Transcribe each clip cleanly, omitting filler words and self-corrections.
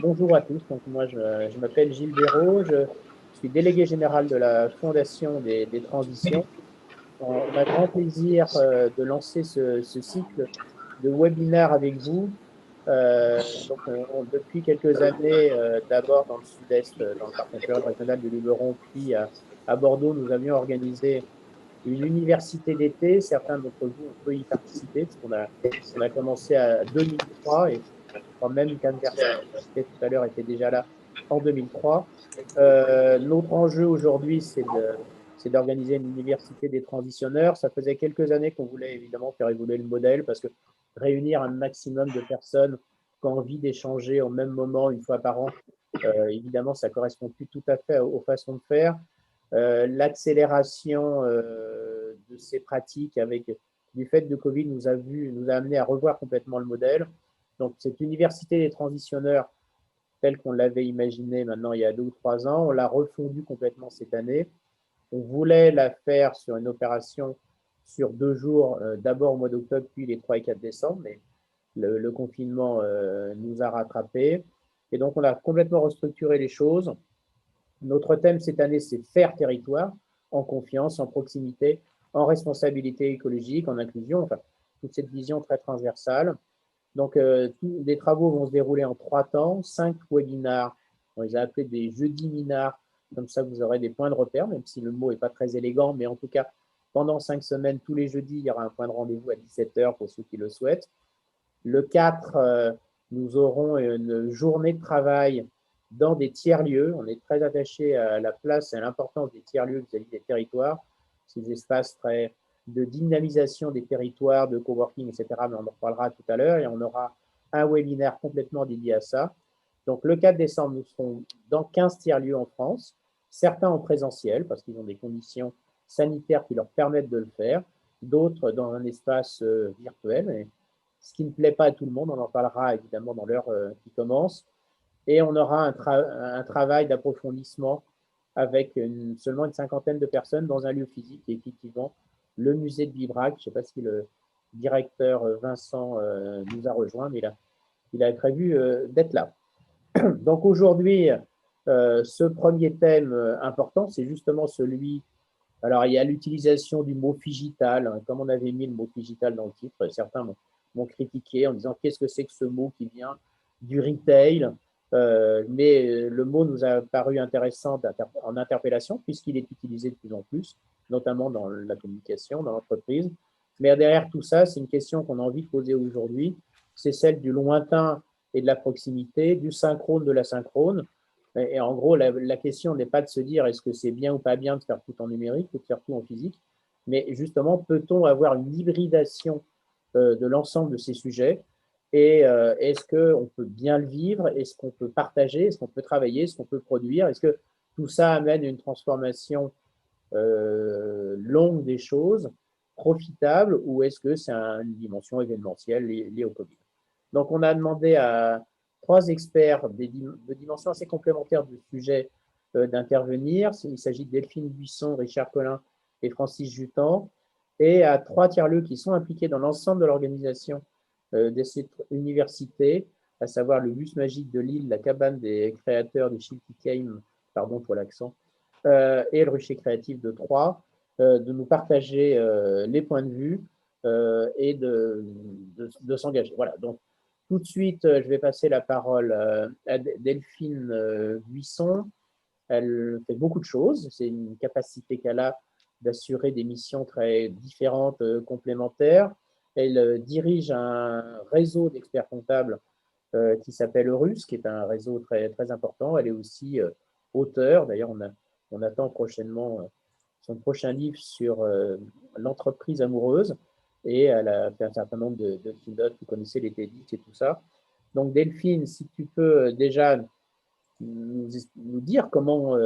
Bonjour à tous, donc moi je m'appelle Gilles Béraud, je suis délégué général de la Fondation des Transitions. On a grand plaisir de lancer ce cycle de webinaires avec vous. Depuis quelques années, d'abord dans le sud-est, dans le parc naturel régional de Luberon, puis à Bordeaux, nous avions organisé une université d'été. Certains d'entre vous ont pu y participer, parce on a commencé à 2003 et quand même qu'Anne Versailles, tout à l'heure, était déjà là en 2003. Notre enjeu aujourd'hui, c'est d'organiser une université des transitionneurs. Ça faisait quelques années qu'on voulait évidemment faire évoluer le modèle parce que réunir un maximum de personnes qui ont envie d'échanger au même moment, une fois par an, évidemment, ça ne correspond plus tout à fait aux façons de faire. L'accélération de ces pratiques avec du fait de Covid nous a amené à revoir complètement le modèle. Donc, cette université des transitionneurs, telle qu'on l'avait imaginée maintenant il y a 2 ou 3 ans, on l'a refondue complètement cette année. On voulait la faire sur une opération sur 2 jours, d'abord au mois d'octobre, puis les 3 et 4 décembre, mais le confinement nous a rattrapés. Et donc, on a complètement restructuré les choses. Notre thème cette année, c'est faire territoire, en confiance, en proximité, en responsabilité écologique, en inclusion, enfin, toute cette vision très transversale. Donc, les travaux vont se dérouler en 3 temps, 5 webinars. On les a appelés des jeudis minards. Comme ça, vous aurez des points de repère, même si le mot n'est pas très élégant, mais en tout cas, pendant 5 semaines, tous les jeudis, il y aura un point de rendez-vous à 17 h pour ceux qui le souhaitent. Le 4, nous aurons une journée de travail dans des tiers-lieux. On est très attaché à la place et à l'importance des tiers-lieux vis-à-vis des territoires, ces espaces très de dynamisation des territoires, de coworking, etc. Mais on en reparlera tout à l'heure et on aura un webinaire complètement dédié à ça. Donc, le 4 décembre, nous serons dans 15 tiers-lieux en France, certains en présentiel parce qu'ils ont des conditions sanitaires qui leur permettent de le faire, d'autres dans un espace virtuel. Et ce qui ne plaît pas à tout le monde, on en parlera évidemment dans l'heure qui commence. Et on aura un travail d'approfondissement avec seulement une cinquantaine de personnes dans un lieu physique, et effectivement le musée de Bibrac. Je ne sais pas si le directeur Vincent nous a rejoint, mais il a prévu d'être là. Donc aujourd'hui, ce premier thème important, c'est justement celui. Alors, il y a l'utilisation du mot figital, hein, comme on avait mis le mot figital dans le titre, certains m'ont critiqué en disant qu'est-ce que c'est que ce mot qui vient du retail, mais le mot nous a paru intéressant en interpellation puisqu'il est utilisé de plus en plus, notamment dans la communication, dans l'entreprise. Mais derrière tout ça, c'est une question qu'on a envie de poser aujourd'hui, c'est celle du lointain et de la proximité, du synchrone de la synchrone. Et en gros, la question n'est pas de se dire est-ce que c'est bien ou pas bien de faire tout en numérique ou de faire tout en physique, mais justement, peut-on avoir une hybridation de l'ensemble de ces sujets et est-ce qu'on peut bien le vivre, est-ce qu'on peut partager, est-ce qu'on peut travailler, est-ce qu'on peut produire, est-ce que tout ça amène une transformation longue des choses, profitable, ou est-ce que c'est une dimension événementielle liée au Covid. Donc, on a demandé à 3 experts de dimensions assez complémentaires du sujet d'intervenir. Il s'agit de Delphine Buisson, Richard Collin et Francis Jutan, et à 3 tiers-lieux qui sont impliqués dans l'ensemble de l'organisation de cette université, à savoir le bus magique de Lille, la cabane des créateurs de Shilty Game, pardon pour l'accent, et le rucher créatif de Troyes, de nous partager les points de vue et de s'engager. Voilà, donc tout de suite, je vais passer la parole à Delphine Buisson. Elle fait beaucoup de choses. C'est une capacité qu'elle a d'assurer des missions très différentes, complémentaires. Elle dirige un réseau d'experts comptables qui s'appelle Eurus, qui est un réseau très, très important. Elle est aussi auteure. D'ailleurs, on attend prochainement son prochain livre sur l'entreprise amoureuse. Et elle a fait un certain nombre de keynotes. Vous connaissez les TEDx et tout ça. Donc, Delphine, si tu peux déjà nous dire comment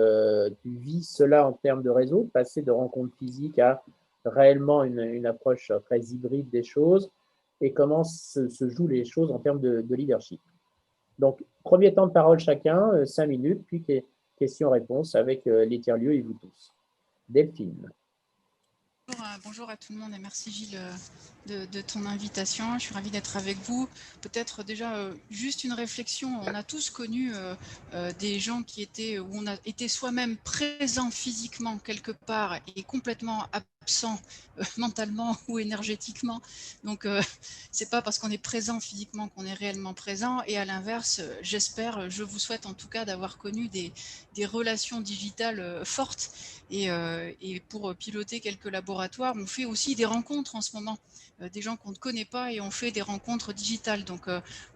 tu vis cela en termes de réseau, passer de rencontres physiques à réellement une approche très hybride des choses, et comment se jouent les choses en termes de leadership. Donc, premier temps de parole chacun, 5 minutes, puis questions-réponses avec les tiers-lieux et vous tous. Delphine. Bonjour à tout le monde et merci Gilles de ton invitation. Je suis ravie d'être avec vous. Peut-être déjà juste une réflexion. On a tous connu des gens qui étaient, où on a été soi-même présent physiquement quelque part et complètement absent mentalement ou énergétiquement. Donc c'est pas parce qu'on est présent physiquement qu'on est réellement présent. Et à l'inverse, j'espère, je vous souhaite en tout cas d'avoir connu des relations digitales fortes. Et pour piloter quelques laboratoires, on fait aussi des rencontres en ce moment, des gens qu'on ne connaît pas et on fait des rencontres digitales. Donc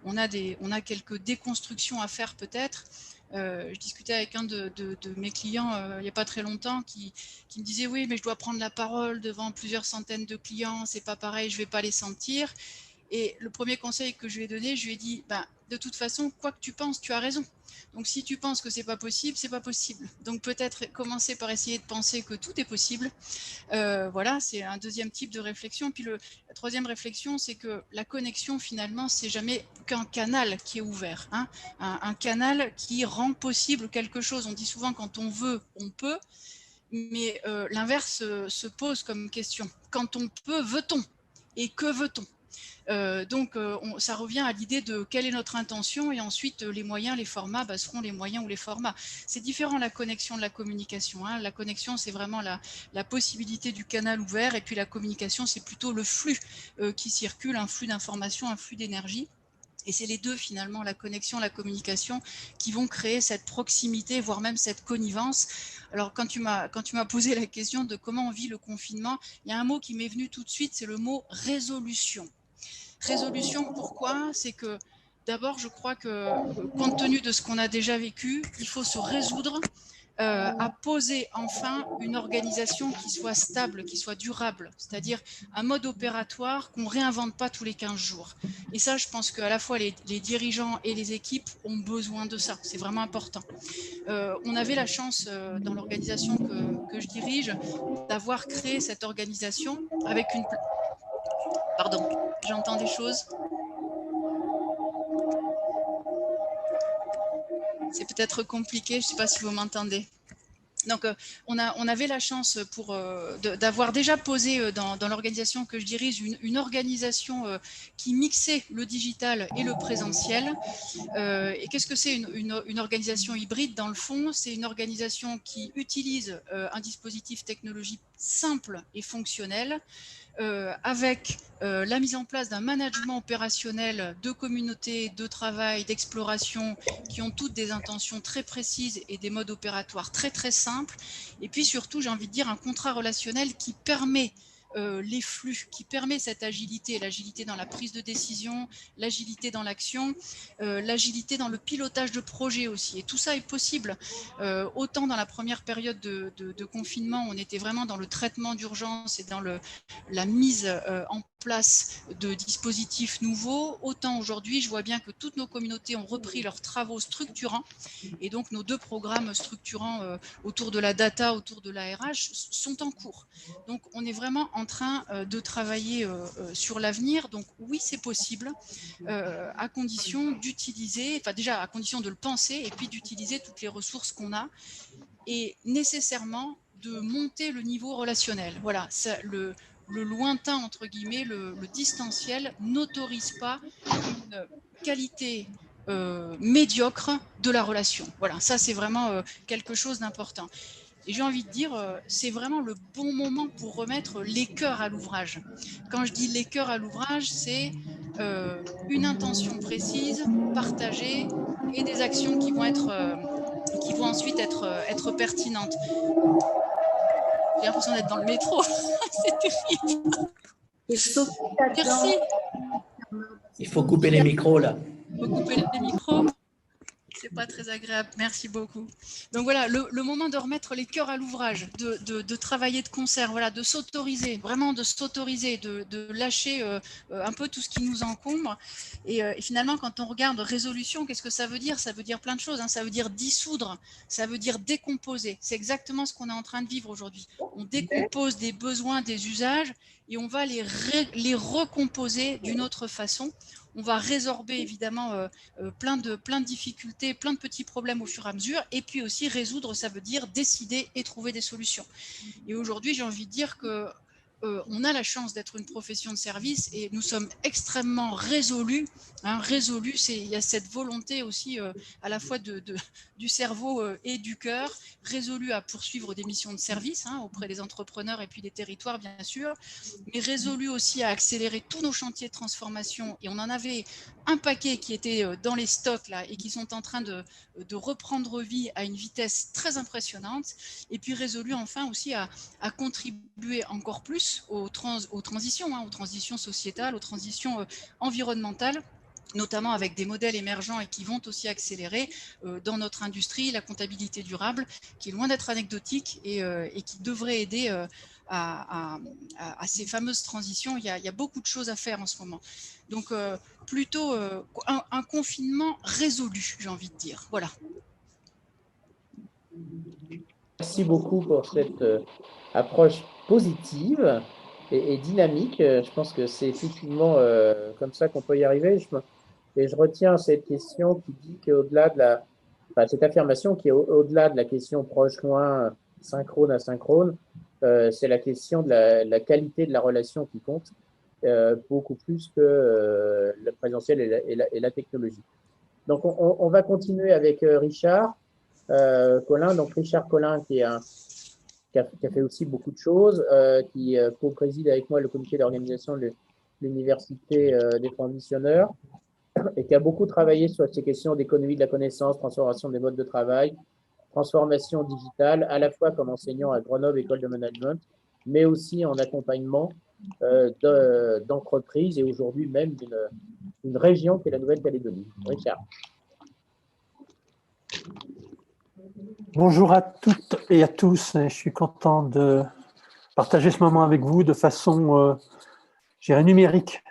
on a quelques déconstructions à faire peut-être. Je discutais avec un de mes clients il n'y a pas très longtemps qui me disait oui mais je dois prendre la parole devant plusieurs centaines de clients, c'est pas pareil, je vais pas les sentir. Et le premier conseil que je lui ai donné, je lui ai dit, de toute façon, quoi que tu penses, tu as raison. Donc si tu penses que c'est pas possible, c'est pas possible. Donc peut-être commencer par essayer de penser que tout est possible. Voilà, c'est un deuxième type de réflexion. Puis la troisième réflexion, c'est que la connexion, finalement, c'est jamais qu'un canal qui est ouvert, hein, un canal qui rend possible quelque chose. On dit souvent quand on veut, on peut, mais l'inverse se pose comme question. Quand on peut, veut-on? Et que veut-on? Donc ça revient à l'idée de quelle est notre intention et ensuite les moyens, les formats seront les moyens ou les formats. C'est différent la connexion de la communication, hein. La connexion c'est vraiment la possibilité du canal ouvert et puis la communication c'est plutôt le flux qui circule, un flux d'informations, un flux d'énergie. Et c'est les deux finalement, la connexion, la communication, qui vont créer cette proximité, voire même cette connivence. Alors quand tu m'as posé la question de comment on vit le confinement, il y a un mot qui m'est venu tout de suite, c'est le mot résolution. Résolution, pourquoi? C'est que d'abord, je crois que compte tenu de ce qu'on a déjà vécu, il faut se résoudre à poser enfin une organisation qui soit stable, qui soit durable, c'est-à-dire un mode opératoire qu'on ne réinvente pas tous les 15 jours. Et ça, je pense qu'à la fois les dirigeants et les équipes ont besoin de ça, c'est vraiment important. On avait la chance dans l'organisation que je dirige d'avoir créé cette organisation avec une... Pardon, j'entends des choses. C'est peut-être compliqué, je ne sais pas si vous m'entendez. Donc, on avait la chance d'avoir déjà posé dans l'organisation que je dirige une organisation qui mixait le digital et le présentiel. Et qu'est-ce que c'est une organisation hybride? Dans le fond, c'est une organisation qui utilise un dispositif technologique simple et fonctionnel, avec la mise en place d'un management opérationnel de communautés, de travail, d'exploration, qui ont toutes des intentions très précises et des modes opératoires très très simples. Et puis surtout, j'ai envie de dire, un contrat relationnel qui permet les flux, qui permet cette agilité, l'agilité dans la prise de décision, l'agilité dans l'action, l'agilité dans le pilotage de projet aussi. Et tout ça est possible. Autant dans la première période de confinement, on était vraiment dans le traitement d'urgence et dans la mise en place de dispositifs nouveaux, autant aujourd'hui, je vois bien que toutes nos communautés ont repris leurs travaux structurants et donc nos deux programmes structurants autour de la data, autour de la RH sont en cours. Donc on est vraiment en train de travailler sur l'avenir. Donc oui, c'est possible à condition d'utiliser, enfin déjà à condition de le penser et puis d'utiliser toutes les ressources qu'on a et nécessairement de monter le niveau relationnel. Voilà, ça, le lointain, entre guillemets, le distanciel n'autorise pas une qualité médiocre de la relation. Voilà, ça c'est vraiment quelque chose d'important. Et j'ai envie de dire, c'est vraiment le bon moment pour remettre les cœurs à l'ouvrage. Quand je dis les cœurs à l'ouvrage, c'est une intention précise, partagée, et des actions qui vont ensuite être pertinentes. J'ai l'impression d'être dans le métro. C'est terrible. Merci. Il faut couper les micros là. Il faut couper les micros. C'est pas très agréable. Merci beaucoup. Donc voilà, le moment de remettre les cœurs à l'ouvrage, de travailler de concert, voilà, de s'autoriser, vraiment de s'autoriser, de lâcher un peu tout ce qui nous encombre. Et finalement, quand on regarde résolution, qu'est-ce que ça veut dire? Ça veut dire plein de choses, hein. Ça veut dire dissoudre, ça veut dire décomposer. C'est exactement ce qu'on est en train de vivre aujourd'hui. On décompose des besoins, des usages, et on va les recomposer d'une autre façon. On va résorber évidemment plein de difficultés, plein de petits problèmes au fur et à mesure. Et puis aussi résoudre, ça veut dire décider et trouver des solutions. Et aujourd'hui, j'ai envie de dire que on a la chance d'être une profession de service et nous sommes extrêmement résolus. Résolus, il y a cette volonté aussi à la fois du cerveau et du cœur, résolus à poursuivre des missions de service auprès des entrepreneurs et puis des territoires, bien sûr, mais résolus aussi à accélérer tous nos chantiers de transformation. Et on en avait un paquet qui était dans les stocks là et qui sont en train de reprendre vie à une vitesse très impressionnante. Et puis résolus enfin aussi à contribuer encore plus aux transitions sociétales, aux transitions environnementales, notamment avec des modèles émergents et qui vont aussi accélérer dans notre industrie, la comptabilité durable, qui est loin d'être anecdotique et qui devrait aider à ces fameuses transitions. Il y a beaucoup de choses à faire en ce moment. Donc, plutôt un confinement résolu, j'ai envie de dire. Voilà. Merci beaucoup pour cette approche positive et dynamique. Je pense que c'est effectivement comme ça qu'on peut y arriver. Et je retiens cette question qui dit qu'au-delà de cette affirmation qui est au-delà de la question proche-loin, synchrone, asynchrone, c'est la question de la qualité de la relation qui compte, beaucoup plus que le présentiel et la technologie. Donc, on va continuer avec Richard Collin. Donc, Richard Collin, qui a fait aussi beaucoup de choses, qui co-préside avec moi le comité d'organisation de l'Université des transitionneurs et qui a beaucoup travaillé sur ces questions d'économie de la connaissance, transformation des modes de travail, transformation digitale, à la fois comme enseignant à Grenoble École de Management, mais aussi en accompagnement d'entreprises et aujourd'hui même d'une région qui est la Nouvelle-Calédonie. Richard. Bonjour à toutes et à tous. Je suis content de partager ce moment avec vous de façon, je dirais, numérique.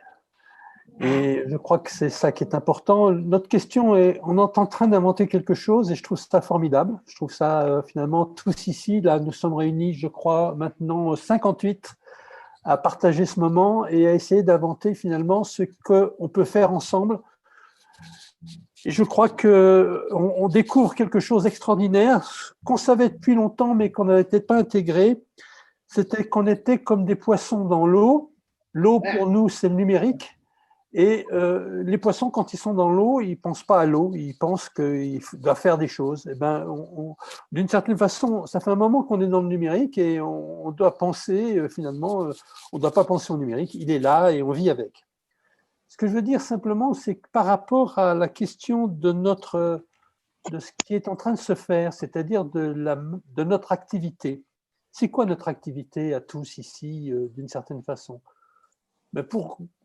Et je crois que c'est ça qui est important. Notre question est, on est en train d'inventer quelque chose et je trouve ça formidable. Je trouve ça finalement tous ici, là nous sommes réunis, je crois, maintenant 58 à partager ce moment et à essayer d'inventer finalement ce qu'on peut faire ensemble. Et je crois qu'on découvre quelque chose d'extraordinaire qu'on savait depuis longtemps mais qu'on n'avait peut-être pas intégré. C'était qu'on était comme des poissons dans l'eau. L'eau pour nous c'est le numérique. Et les poissons, quand ils sont dans l'eau, ils ne pensent pas à l'eau, ils pensent qu'ils doivent faire des choses. Et ben, d'une certaine façon, ça fait un moment qu'on est dans le numérique et on doit penser, finalement, on ne doit pas penser au numérique, il est là et on vit avec. Ce que je veux dire simplement, c'est que par rapport à la question de ce qui est en train de se faire, c'est-à-dire de notre activité, c'est quoi notre activité à tous ici, d'une certaine façon? Ben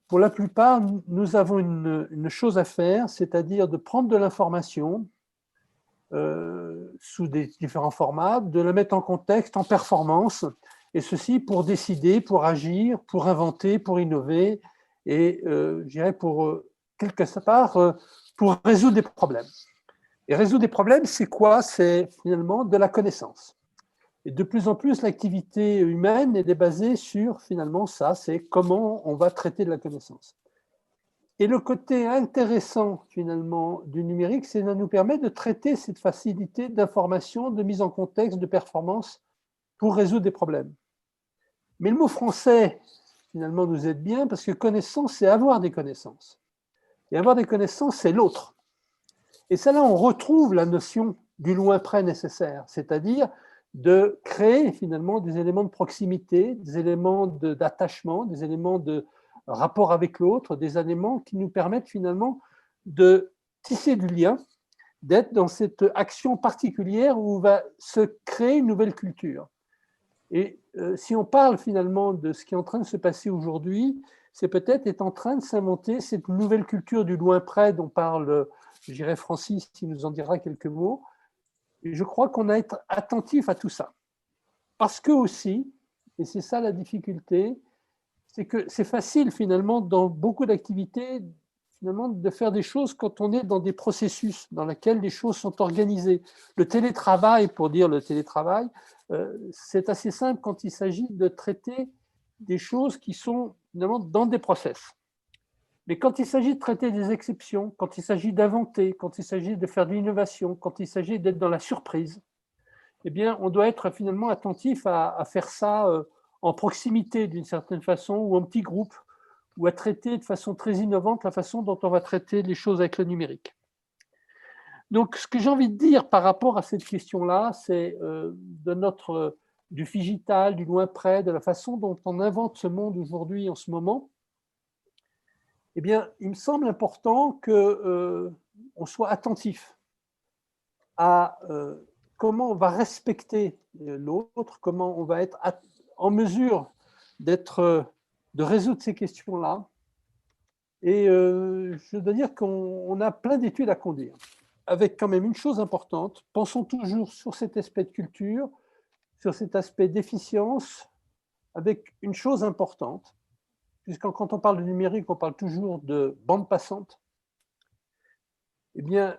pour la plupart, nous avons une chose à faire, c'est-à-dire de prendre de l'information sous des différents formats, de la mettre en contexte, en performance, et ceci pour décider, pour agir, pour inventer, pour innover, et je dirais pour quelque part, pour résoudre des problèmes. Et résoudre des problèmes, c'est quoi? C'est finalement de la connaissance. Et de plus en plus, l'activité humaine est basée sur, finalement, ça, c'est comment on va traiter de la connaissance. Et le côté intéressant, finalement, du numérique, c'est de nous permettre de traiter cette facilité d'information, de mise en contexte, de performance pour résoudre des problèmes. Mais le mot français, finalement, nous aide bien parce que connaissance, c'est avoir des connaissances. Et avoir des connaissances, c'est l'autre. Et ça, là, on retrouve la notion du loin près nécessaire, c'est-à-dire de créer finalement des éléments de proximité, des éléments d'attachement, des éléments de rapport avec l'autre, des éléments qui nous permettent finalement de tisser du lien, d'être dans cette action particulière où va se créer une nouvelle culture. Et si on parle finalement de ce qui est en train de se passer aujourd'hui, c'est peut-être est en train de s'inventer cette nouvelle culture du loin près dont parle, je dirais, Francis, qui nous en dira quelques mots. Et je crois qu'on a à être attentif à tout ça. Parce que aussi, et c'est ça la difficulté, c'est que c'est facile finalement dans beaucoup d'activités finalement de faire des choses quand on est dans des processus dans lesquels les choses sont organisées. Le télétravail, pour dire le télétravail, c'est assez simple quand il s'agit de traiter des choses qui sont finalement dans des process. Mais quand il s'agit de traiter des exceptions, quand il s'agit d'inventer, quand il s'agit de faire de l'innovation, quand il s'agit d'être dans la surprise, eh bien, on doit être finalement attentif à faire ça en proximité d'une certaine façon ou en petits groupes, ou à traiter de façon très innovante la façon dont on va traiter les choses avec le numérique. Donc, ce que j'ai envie de dire par rapport à cette question-là, c'est du figital, du loin près, de la façon dont on invente ce monde aujourd'hui, en ce moment. Eh bien, il me semble important qu'on soit attentif à comment on va respecter l'autre, comment on va être en mesure de résoudre ces questions-là. Et je dois dire qu'on a plein d'études à conduire, avec quand même une chose importante. Pensons toujours sur cet aspect de culture, sur cet aspect d'efficience, avec une chose importante, puisque quand on parle de numérique, on parle toujours de bande passante. Eh bien,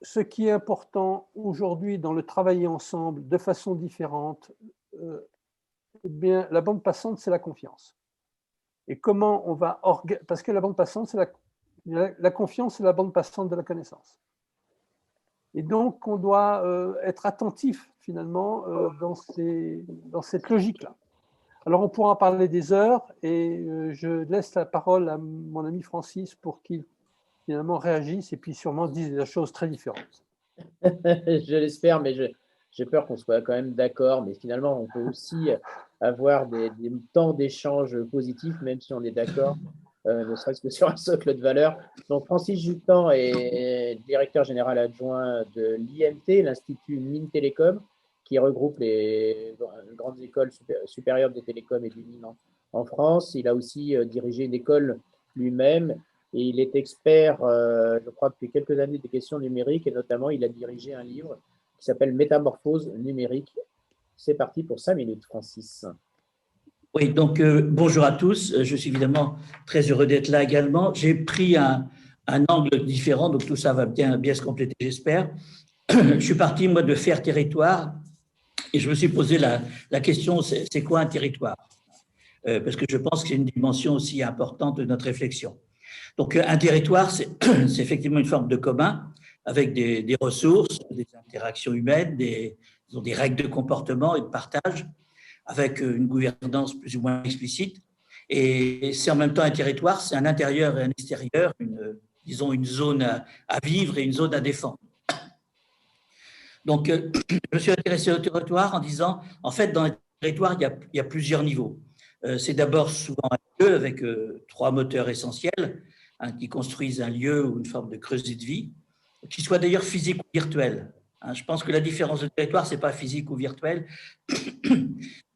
ce qui est important aujourd'hui dans le travailler ensemble de façon différente, eh bien, la bande passante, c'est la confiance. Et comment on va parce que la bande passante, c'est la confiance, c'est la bande passante de la connaissance. Et donc, on doit être attentif finalement dans cette logique-là. Alors, on pourra en parler des heures et je laisse la parole à mon ami Francis pour qu'il finalement réagisse et puis sûrement dise des choses très différentes. Je l'espère, mais j'ai peur qu'on soit quand même d'accord. Mais finalement, on peut aussi avoir des temps d'échange positifs, même si on est d'accord, ne serait-ce que sur un socle de valeurs. Donc, Francis Jutan est directeur général adjoint de l'IMT, l'Institut Mines Télécom, qui regroupe les grandes écoles supérieures des télécoms et du mines en France. Il a aussi dirigé une école lui-même. Et il est expert, je crois, depuis quelques années des questions numériques, et notamment, il a dirigé un livre qui s'appelle Métamorphose numérique. C'est parti pour 5 minutes, Francis. Oui, donc bonjour à tous. Je suis évidemment très heureux d'être là également. J'ai pris un angle différent, donc tout ça va bien se compléter, j'espère. Je suis parti, moi, de Faire Territoire, et je me suis posé la question, c'est quoi un territoire? Parce que je pense que c'est une dimension aussi importante de notre réflexion. Donc, un territoire, c'est effectivement une forme de commun avec des ressources, des interactions humaines, des règles de comportement et de partage, avec une gouvernance plus ou moins explicite. Et c'est en même temps un territoire, c'est un intérieur et un extérieur, disons une zone à vivre et une zone à défendre. Donc, je me suis intéressé au territoire en disant, en fait, dans un territoire, il y a plusieurs niveaux. C'est d'abord souvent un lieu avec 3 moteurs essentiels, qui construisent un lieu ou une forme de creuset de vie, qui soit d'ailleurs physique ou virtuel. Je pense que la différence de territoire, ce n'est pas physique ou virtuel.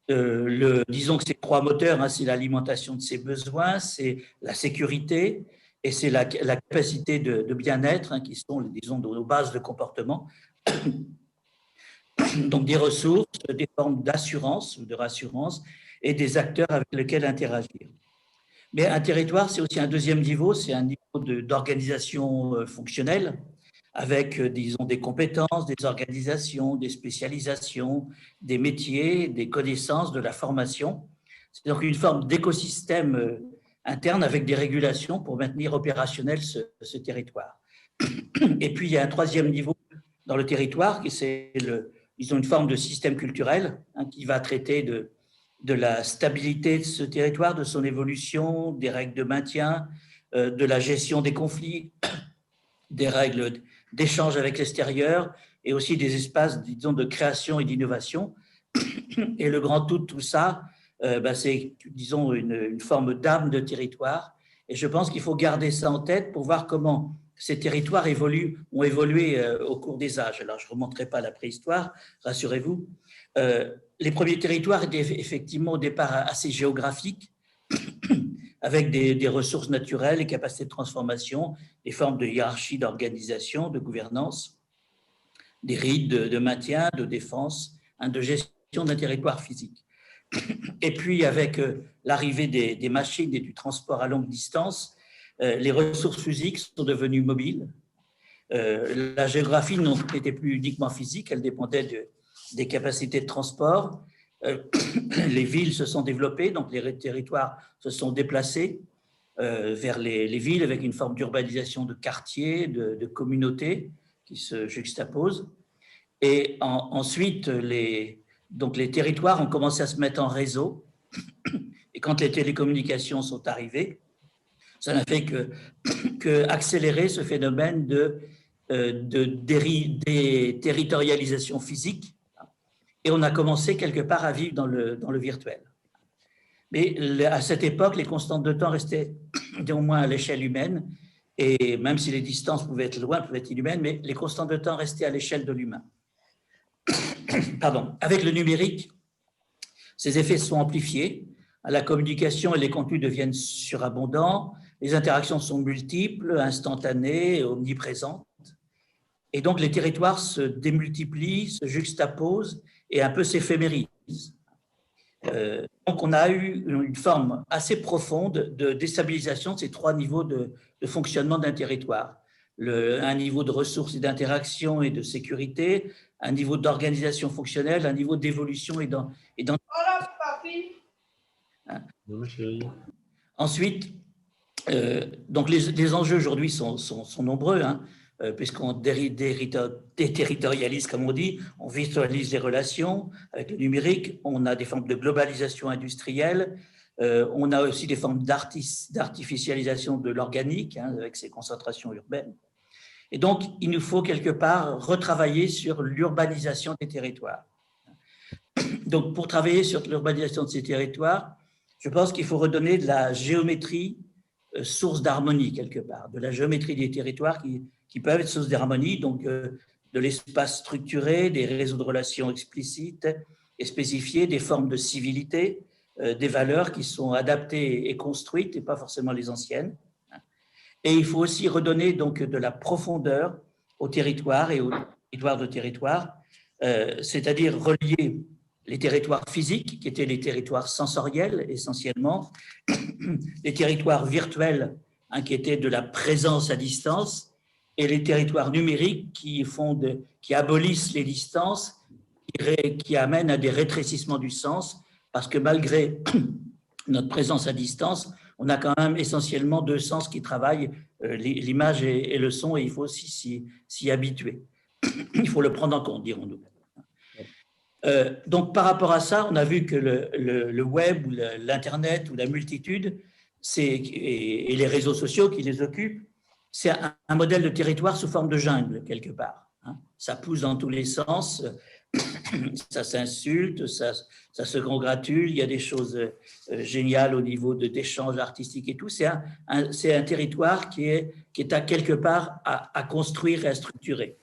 Disons que ces 3 moteurs, c'est l'alimentation de ses besoins, c'est la sécurité et c'est la capacité de bien-être, qui sont, disons, nos bases de comportement. Donc des ressources, des formes d'assurance ou de rassurance et des acteurs avec lesquels interagir. Mais un territoire, c'est aussi un deuxième niveau, c'est un niveau d'organisation fonctionnelle, avec, disons, des compétences, des organisations, des spécialisations, des métiers, des connaissances, de la formation. C'est donc une forme d'écosystème interne avec des régulations pour maintenir opérationnel ce territoire. Et puis, il y a un troisième niveau dans le territoire, qui c'est ils ont une forme de système culturel qui va traiter de la stabilité de ce territoire, de son évolution, des règles de maintien, de la gestion des conflits, des règles d'échange avec l'extérieur et aussi des espaces, disons, de création et d'innovation. Et le grand tout ça, c'est, disons, une forme d'âme de territoire. Et je pense qu'il faut garder ça en tête pour voir comment ces territoires ont évolué au cours des âges. Alors, je ne remonterai pas à la préhistoire, rassurez-vous. Les premiers territoires étaient effectivement au départ assez géographiques, avec des ressources naturelles, des capacités de transformation, des formes de hiérarchie, d'organisation, de gouvernance, des rites de maintien, de défense, de gestion d'un territoire physique. Et puis, avec l'arrivée des machines et du transport à longue distance, les ressources physiques sont devenues mobiles. La géographie n'était plus uniquement physique, elle dépendait des capacités de transport. Les villes se sont développées, donc les territoires se sont déplacés vers les villes avec une forme d'urbanisation de quartiers, de communautés qui se juxtaposent. Et ensuite, les territoires ont commencé à se mettre en réseau Et quand les télécommunications sont arrivées, ça n'a fait que accélérer ce phénomène de déterritorialisation physique. Et on a commencé quelque part à vivre dans le virtuel. Mais à cette époque, les constantes de temps restaient néanmoins à l'échelle humaine, et même si les distances pouvaient être loin, pouvaient être inhumaines, mais les constantes de temps restaient à l'échelle de l'humain. Pardon. Avec le numérique, ces effets sont amplifiés. La communication et les contenus deviennent surabondants, les interactions sont multiples, instantanées, omniprésentes. Et donc, les territoires se démultiplient, se juxtaposent et un peu s'éphémérisent. Donc, on a eu une forme assez profonde de déstabilisation de ces trois niveaux de fonctionnement d'un territoire. Un niveau de ressources et d'interaction et de sécurité, un niveau d'organisation fonctionnelle, un niveau d'évolution et dans. Ensuite, donc les enjeux aujourd'hui sont nombreux, hein, puisqu'on déterritorialise, comme on dit, on virtualise les relations avec le numérique, on a des formes de globalisation industrielle, on a aussi des formes d'artificialisation de l'organique, hein, avec ces concentrations urbaines. Et donc, il nous faut quelque part retravailler sur l'urbanisation des territoires. Donc, pour travailler sur l'urbanisation de ces territoires, je pense qu'il faut redonner de la géométrie source d'harmonie quelque part, de la géométrie des territoires qui peuvent être source d'harmonie, donc de l'espace structuré, des réseaux de relations explicites et spécifiés, des formes de civilité, des valeurs qui sont adaptées et construites et pas forcément les anciennes. Et il faut aussi redonner donc de la profondeur aux territoires et aux territoires de territoires, c'est-à-dire relier les territoires physiques, qui étaient les territoires sensoriels essentiellement, les territoires virtuels, hein, qui étaient de la présence à distance, et les territoires numériques qui abolissent les distances, qui amènent à des rétrécissements du sens, parce que malgré notre présence à distance, on a quand même essentiellement deux sens qui travaillent, l'image et le son, et il faut aussi s'y habituer. Il faut le prendre en compte, dirons-nous. Donc, par rapport à ça, on a vu que le web ou l'Internet ou la multitude et les réseaux sociaux qui les occupent, c'est un modèle de territoire sous forme de jungle, quelque part. Hein. Ça pousse dans tous les sens, ça s'insulte, ça se congratule, il y a des choses géniales au niveau d'échanges artistiques et tout. C'est un territoire qui est à quelque part à construire et à structurer.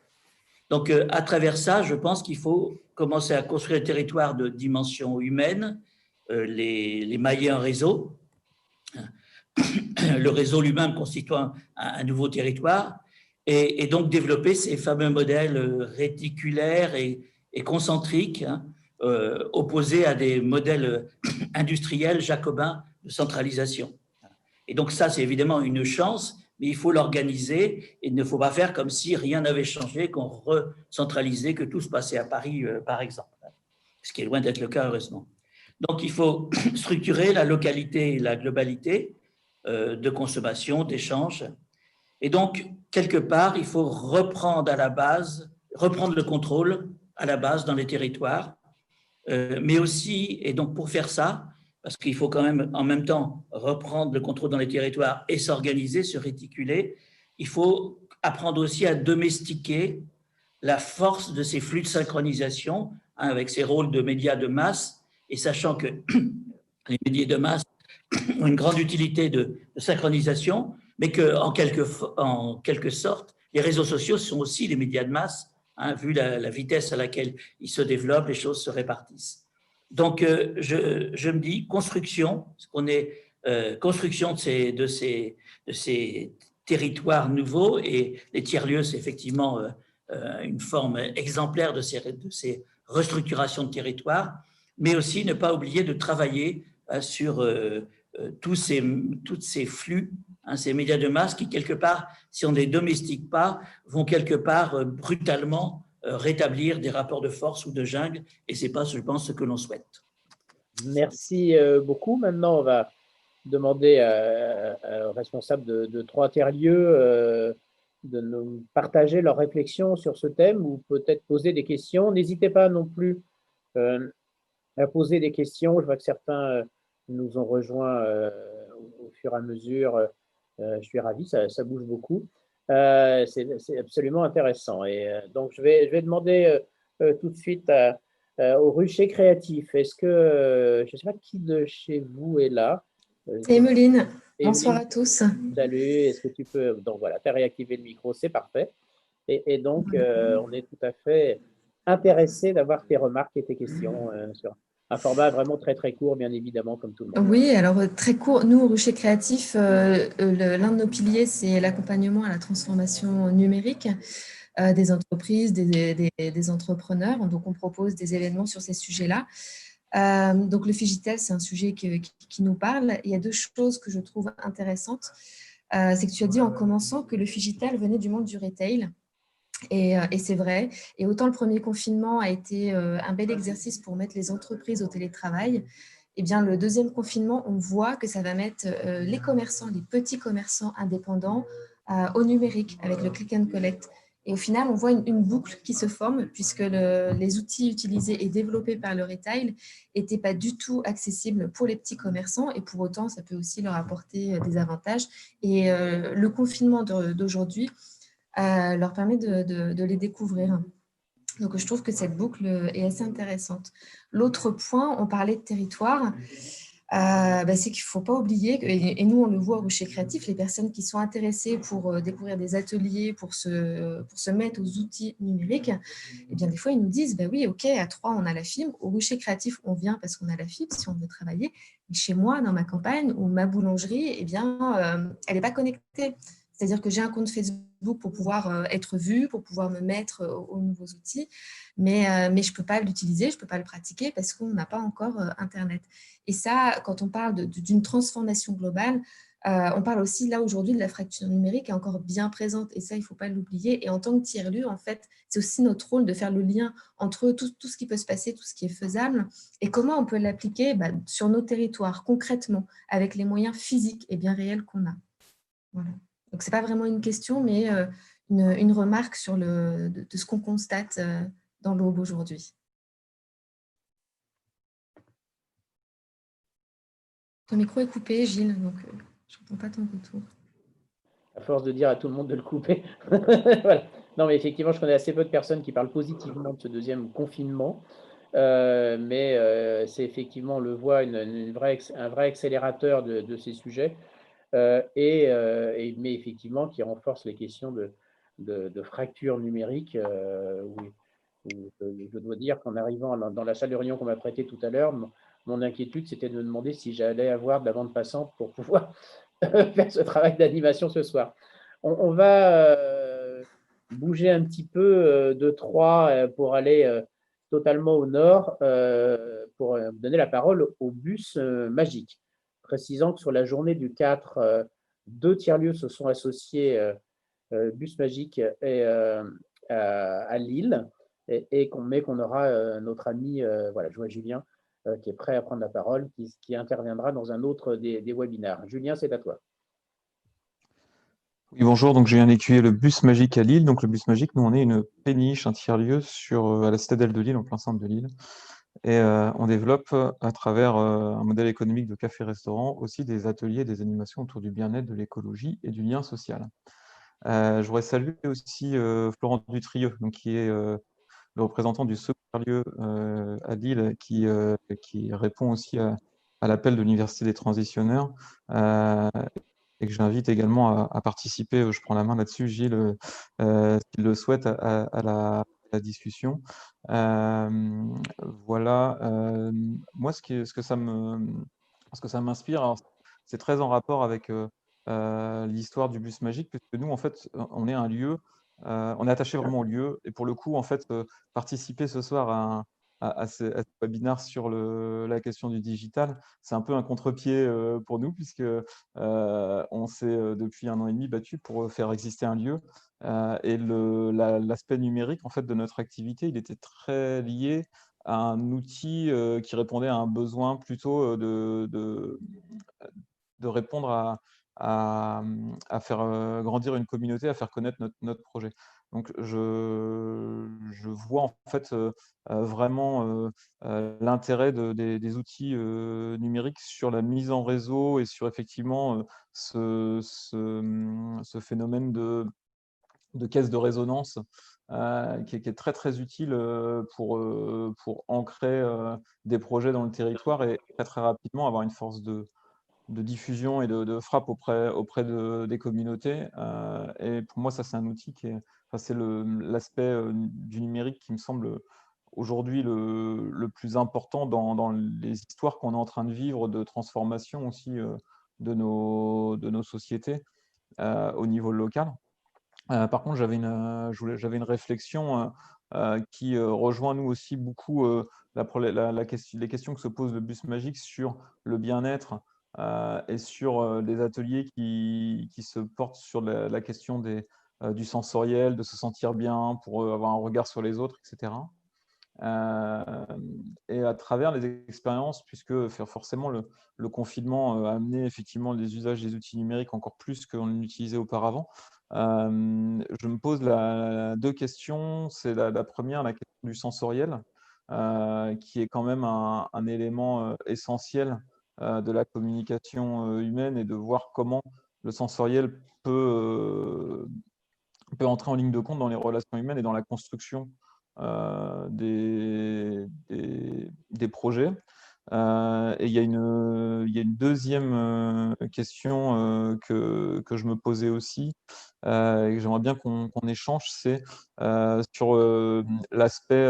Donc, à travers ça, je pense qu'il faut commencer à construire un territoire de dimension humaine, les mailler en réseau, le réseau lui-même constituant un nouveau territoire, et donc développer ces fameux modèles réticulaires et concentriques, hein, opposés à des modèles industriels jacobins de centralisation. Et donc ça, c'est évidemment une chance, mais il faut l'organiser et il ne faut pas faire comme si rien n'avait changé, qu'on recentralisait, que tout se passait à Paris, par exemple, ce qui est loin d'être le cas, heureusement. Donc, il faut structurer la localité et la globalité de consommation, d'échange. Et donc, quelque part, il faut reprendre le contrôle à la base dans les territoires, mais aussi, et donc pour faire ça, parce qu'il faut quand même en même temps reprendre le contrôle dans les territoires et s'organiser, se réticuler, il faut apprendre aussi à domestiquer la force de ces flux de synchronisation, hein, avec ces rôles de médias de masse, et sachant que les médias de masse ont une grande utilité de synchronisation, mais qu'en quelque sorte, les réseaux sociaux sont aussi des médias de masse, hein, vu la vitesse à laquelle ils se développent, les choses se répartissent. Donc, je me dis, construction de ces territoires nouveaux, et les tiers-lieux, c'est effectivement une forme exemplaire de ces restructurations de territoires, mais aussi ne pas oublier de travailler sur tous ces flux, hein, ces médias de masse qui, quelque part, si on ne les domestique pas, vont quelque part brutalement rétablir des rapports de force ou de jungle, et ce n'est pas, je pense, ce que l'on souhaite. Merci beaucoup. Maintenant, on va demander aux responsables de trois tiers-lieux de nous partager leurs réflexions sur ce thème ou peut-être poser des questions. N'hésitez pas non plus à poser des questions. Je vois que certains nous ont rejoints au fur et à mesure. Je suis ravi, ça bouge beaucoup. C'est absolument intéressant. Et donc, je vais demander tout de suite au rucher créatif. Est-ce que, je ne sais pas qui de chez vous est là? C'est Emeline. Emeline, Bonsoir à tous. salut, est-ce que tu peux… Donc voilà, tu as réactivé le micro, c'est parfait. Et donc, on est tout à fait intéressé d'avoir tes remarques et tes questions sur un format vraiment très très court, bien évidemment, comme tout le monde. Oui, alors très court, nous, au Rucher Créatif, l'un de nos piliers, c'est l'accompagnement à la transformation numérique des entreprises, des entrepreneurs. Donc, on propose des événements sur ces sujets-là. Donc, le Figitel, c'est un sujet qui nous parle. Il y a deux choses que je trouve intéressantes. C'est que tu as dit en commençant que le Figitel venait du monde du retail. Et c'est vrai. Et autant le premier confinement a été un bel exercice pour mettre les entreprises au télétravail, eh bien, le deuxième confinement, on voit que ça va mettre les commerçants, les petits commerçants indépendants au numérique avec le click and collect. Et au final, on voit une boucle qui se forme puisque les outils utilisés et développés par le retail n'étaient pas du tout accessibles pour les petits commerçants et pour autant, ça peut aussi leur apporter des avantages. Et le confinement d'aujourd'hui leur permet de les découvrir. Donc, je trouve que cette boucle est assez intéressante. L'autre point, on parlait de territoire, c'est qu'il ne faut pas oublier, et nous on le voit au Rucher Créatif, les personnes qui sont intéressées pour découvrir des ateliers, pour se mettre aux outils numériques, eh bien, des fois ils nous disent, oui, ok, à Troyes on a la fibre, au Rucher Créatif on vient parce qu'on a la fibre si on veut travailler, mais chez moi, dans ma campagne ou ma boulangerie, eh bien, elle n'est pas connectée. C'est-à-dire que j'ai un compte Facebook pour pouvoir être vue, pour pouvoir me mettre aux nouveaux outils, mais je ne peux pas l'utiliser, je ne peux pas le pratiquer parce qu'on n'a pas encore Internet. Et ça, quand on parle d'une transformation globale, on parle aussi là aujourd'hui de la fracture numérique est encore bien présente et ça, il ne faut pas l'oublier. Et en tant que tiers-lieu, en fait, c'est aussi notre rôle de faire le lien entre tout ce qui peut se passer, tout ce qui est faisable et comment on peut l'appliquer sur nos territoires concrètement avec les moyens physiques et bien réels qu'on a. Voilà. Donc, ce n'est pas vraiment une question, mais une remarque sur de ce qu'on constate dans l'Aube aujourd'hui. Ton micro est coupé, Gilles, donc je n'entends pas ton retour. À force de dire à tout le monde de le couper. Voilà. Non, mais effectivement, je connais assez peu de personnes qui parlent positivement de ce deuxième confinement. Mais c'est effectivement, on le voit, un vrai accélérateur de ces sujets. Mais effectivement qui renforce les questions de fracture numérique. Où je dois dire qu'en arrivant dans la salle de réunion qu'on m'a prêtée tout à l'heure, mon inquiétude, c'était de me demander si j'allais avoir de la bande passante pour pouvoir faire ce travail d'animation ce soir. On va bouger un petit peu de Troyes pour aller totalement au nord pour donner la parole au bus magique, précisant que sur la journée du 4, 2 tiers-lieux se sont associés, Bus Magique à Lille, mais qu'on aura notre ami Joël Julien qui est prêt à prendre la parole, qui interviendra dans un autre des webinaires. Julien, c'est à toi. Oui, bonjour, donc je viens d'écuyer le Bus Magique à Lille. Donc le Bus Magique, nous on est une péniche, un tiers-lieu à la Citadelle de Lille, en plein centre de Lille. Et on développe à travers un modèle économique de café-restaurant aussi des ateliers, des animations autour du bien-être, de l'écologie et du lien social. Je voudrais saluer aussi Florent Dutrieux, donc, qui est le représentant du second tiers-lieu à Lille, qui répond aussi à l'appel de l'Université des transitionneurs. Et que j'invite également à participer, je prends la main là-dessus, Gilles, s'il le souhaite, à la discussion. Voilà, moi, ce que ça m'inspire, c'est très en rapport avec l'histoire du bus magique, puisque nous, en fait, on est un lieu, on est attaché vraiment au lieu, et pour le coup, en fait, participer ce soir à ce webinaire sur la question du digital, c'est un peu un contre-pied pour nous, puisque on s'est depuis 1 an et demi battu pour faire exister un lieu. Et l'aspect numérique en fait, de notre activité, il était très lié à un outil qui répondait à un besoin plutôt de répondre à faire grandir une communauté, à faire connaître notre projet. Donc, je vois en fait vraiment l'intérêt des outils numériques sur la mise en réseau et sur effectivement ce phénomène de caisse de résonance qui est très très utile pour ancrer des projets dans le territoire et très très rapidement avoir une force de diffusion et de frappe auprès des communautés. Et pour moi, ça, c'est un outil c'est l'aspect du numérique qui me semble aujourd'hui le plus important dans les histoires qu'on est en train de vivre de transformation aussi de nos sociétés au niveau local. Par contre, j'avais une réflexion qui rejoint nous aussi beaucoup les questions que se pose le bus magique sur le bien-être et sur les ateliers qui se portent sur la question du sensoriel, de se sentir bien pour avoir un regard sur les autres, etc. Et à travers les expériences, puisque forcément le confinement a amené effectivement les usages des outils numériques encore plus qu'on l'utilisait auparavant, je me pose deux questions. C'est la première, la question du sensoriel, qui est quand même un élément essentiel de la communication humaine et de voir comment le sensoriel peut entrer en ligne de compte dans les relations humaines et dans la construction des projets. Et il y a une deuxième question que je me posais aussi et que j'aimerais bien qu'on échange, c'est sur l'aspect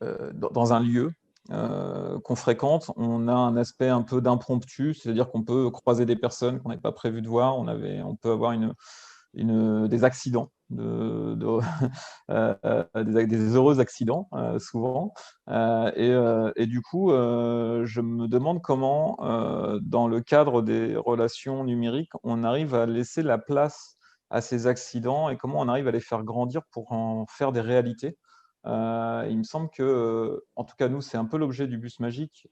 dans un lieu qu'on fréquente, on a un aspect un peu d'impromptu, c'est-à-dire qu'on peut croiser des personnes qu'on n'avait pas prévu de voir, on peut avoir des accidents, des heureux accidents souvent. Et du coup, je me demande comment, dans le cadre des relations numériques, on arrive à laisser la place à ces accidents et comment on arrive à les faire grandir pour en faire des réalités. Il me semble que, en tout cas, nous, c'est un peu l'objet du bus magique,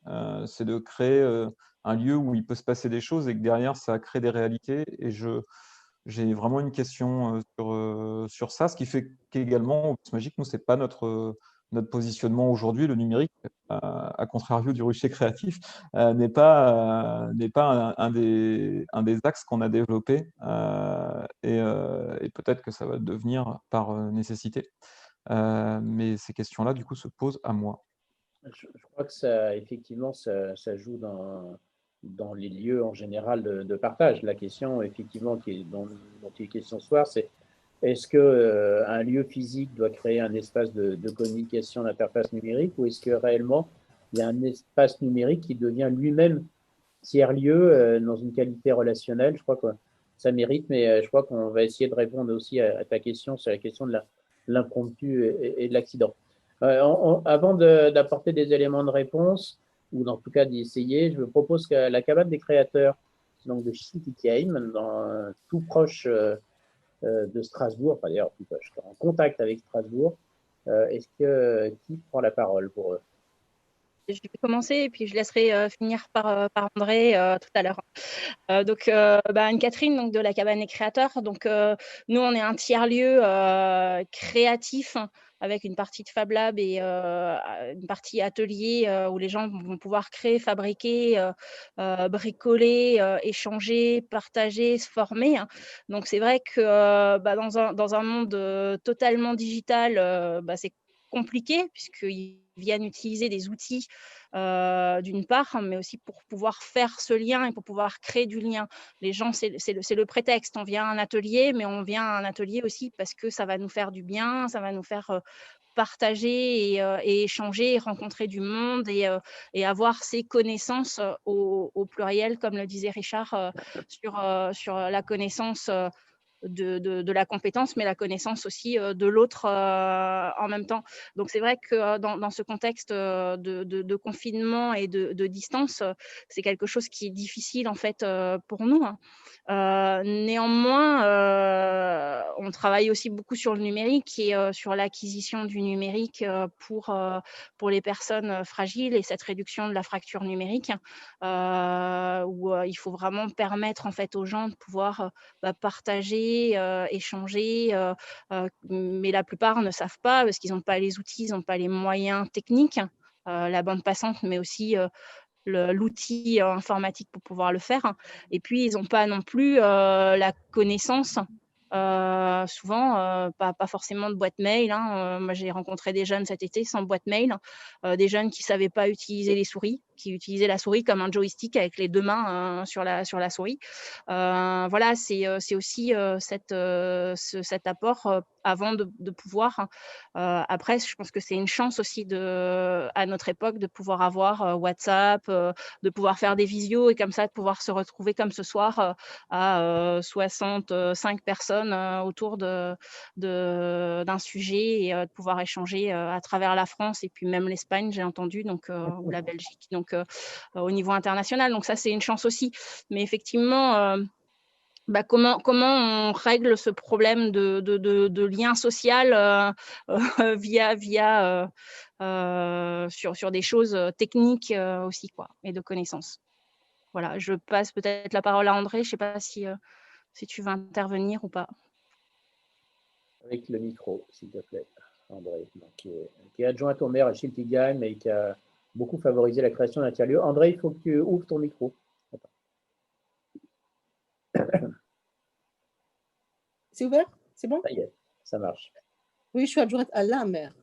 c'est de créer un lieu où il peut se passer des choses et que derrière, ça crée des réalités. Et j'ai vraiment une question sur ça, ce qui fait qu'également, au bus magique, nous, ce n'est pas notre positionnement aujourd'hui. Le numérique, à contrario du rucher créatif, n'est pas un des axes qu'on a développé et peut-être que ça va devenir par nécessité. Mais ces questions-là, du coup, se posent à moi. Je crois que ça, effectivement, ça joue dans les lieux en général de partage. La question, effectivement, dont il est question ce soir, c'est est-ce qu'un lieu physique doit créer un espace de communication d'interface numérique ou est-ce que réellement il y a un espace numérique qui devient lui-même tiers-lieu dans une qualité relationnelle? Je crois que ça mérite, mais je crois qu'on va essayer de répondre aussi à ta question sur la question de l'impromptu et de l'accident. Avant d'apporter des éléments de réponse, ou en tout cas d'y essayer, je me propose que la cabane des créateurs, donc de Schiltigheim, tout proche de Strasbourg, enfin d'ailleurs, je suis en contact avec Strasbourg, qui prend la parole pour eux? Je vais commencer et puis je laisserai finir par André tout à l'heure. Anne-Catherine, donc de la cabane des créateurs. Donc, nous, on est un tiers-lieu créatif avec une partie de Fab Lab et une partie atelier où les gens vont pouvoir créer, fabriquer, bricoler, échanger, partager, se former. Donc, c'est vrai que dans un monde totalement digital, c'est compliqué puisqu'ils viennent utiliser des outils d'une part, mais aussi pour pouvoir faire ce lien et pour pouvoir créer du lien. Les gens, c'est le prétexte. On vient à un atelier, mais on vient à un atelier aussi parce que ça va nous faire du bien, ça va nous faire partager et échanger, et rencontrer du monde et avoir ces connaissances au pluriel, comme le disait Richard, sur la connaissance de la compétence, mais la connaissance aussi de l'autre en même temps. Donc, c'est vrai que dans ce contexte de confinement et de distance, c'est quelque chose qui est difficile en fait pour nous. Néanmoins, on travaille aussi beaucoup sur le numérique et sur l'acquisition du numérique pour les personnes fragiles et cette réduction de la fracture numérique, où il faut vraiment permettre en fait aux gens de pouvoir partager, échanger, mais la plupart ne savent pas parce qu'ils n'ont pas les outils, ils n'ont pas les moyens techniques, la bande passante, mais aussi l'outil informatique pour pouvoir le faire. Et puis, ils n'ont pas non plus la connaissance. Souvent, pas forcément de boîte mail. Moi, j'ai rencontré des jeunes cet été sans boîte mail, des jeunes qui ne savaient pas utiliser les souris, qui utilisaient la souris comme un joystick avec les deux mains sur la souris. Voilà, c'est aussi cet apport avant de pouvoir. Après, je pense que c'est une chance aussi à notre époque de pouvoir avoir WhatsApp, de pouvoir faire des visios et comme ça de pouvoir se retrouver comme ce soir à 65 personnes autour d'un sujet et de pouvoir échanger à travers la France et puis même l'Espagne, j'ai entendu, donc, ou la Belgique, donc au niveau international. Donc ça, c'est une chance aussi. Mais effectivement, comment on règle ce problème de lien social sur des choses techniques aussi, quoi, et de connaissances. Voilà, je passe peut-être la parole à André. Je ne sais pas si tu veux intervenir ou pas. Avec le micro, s'il te plaît, André, qui est adjoint au maire à Schiltigheim et qui a beaucoup favorisé la création d'un tiers-lieu. André, il faut que tu ouvres ton micro. C'est ouvert? C'est bon? Ça y est, ça marche. Oui, je suis adjointe à la maire.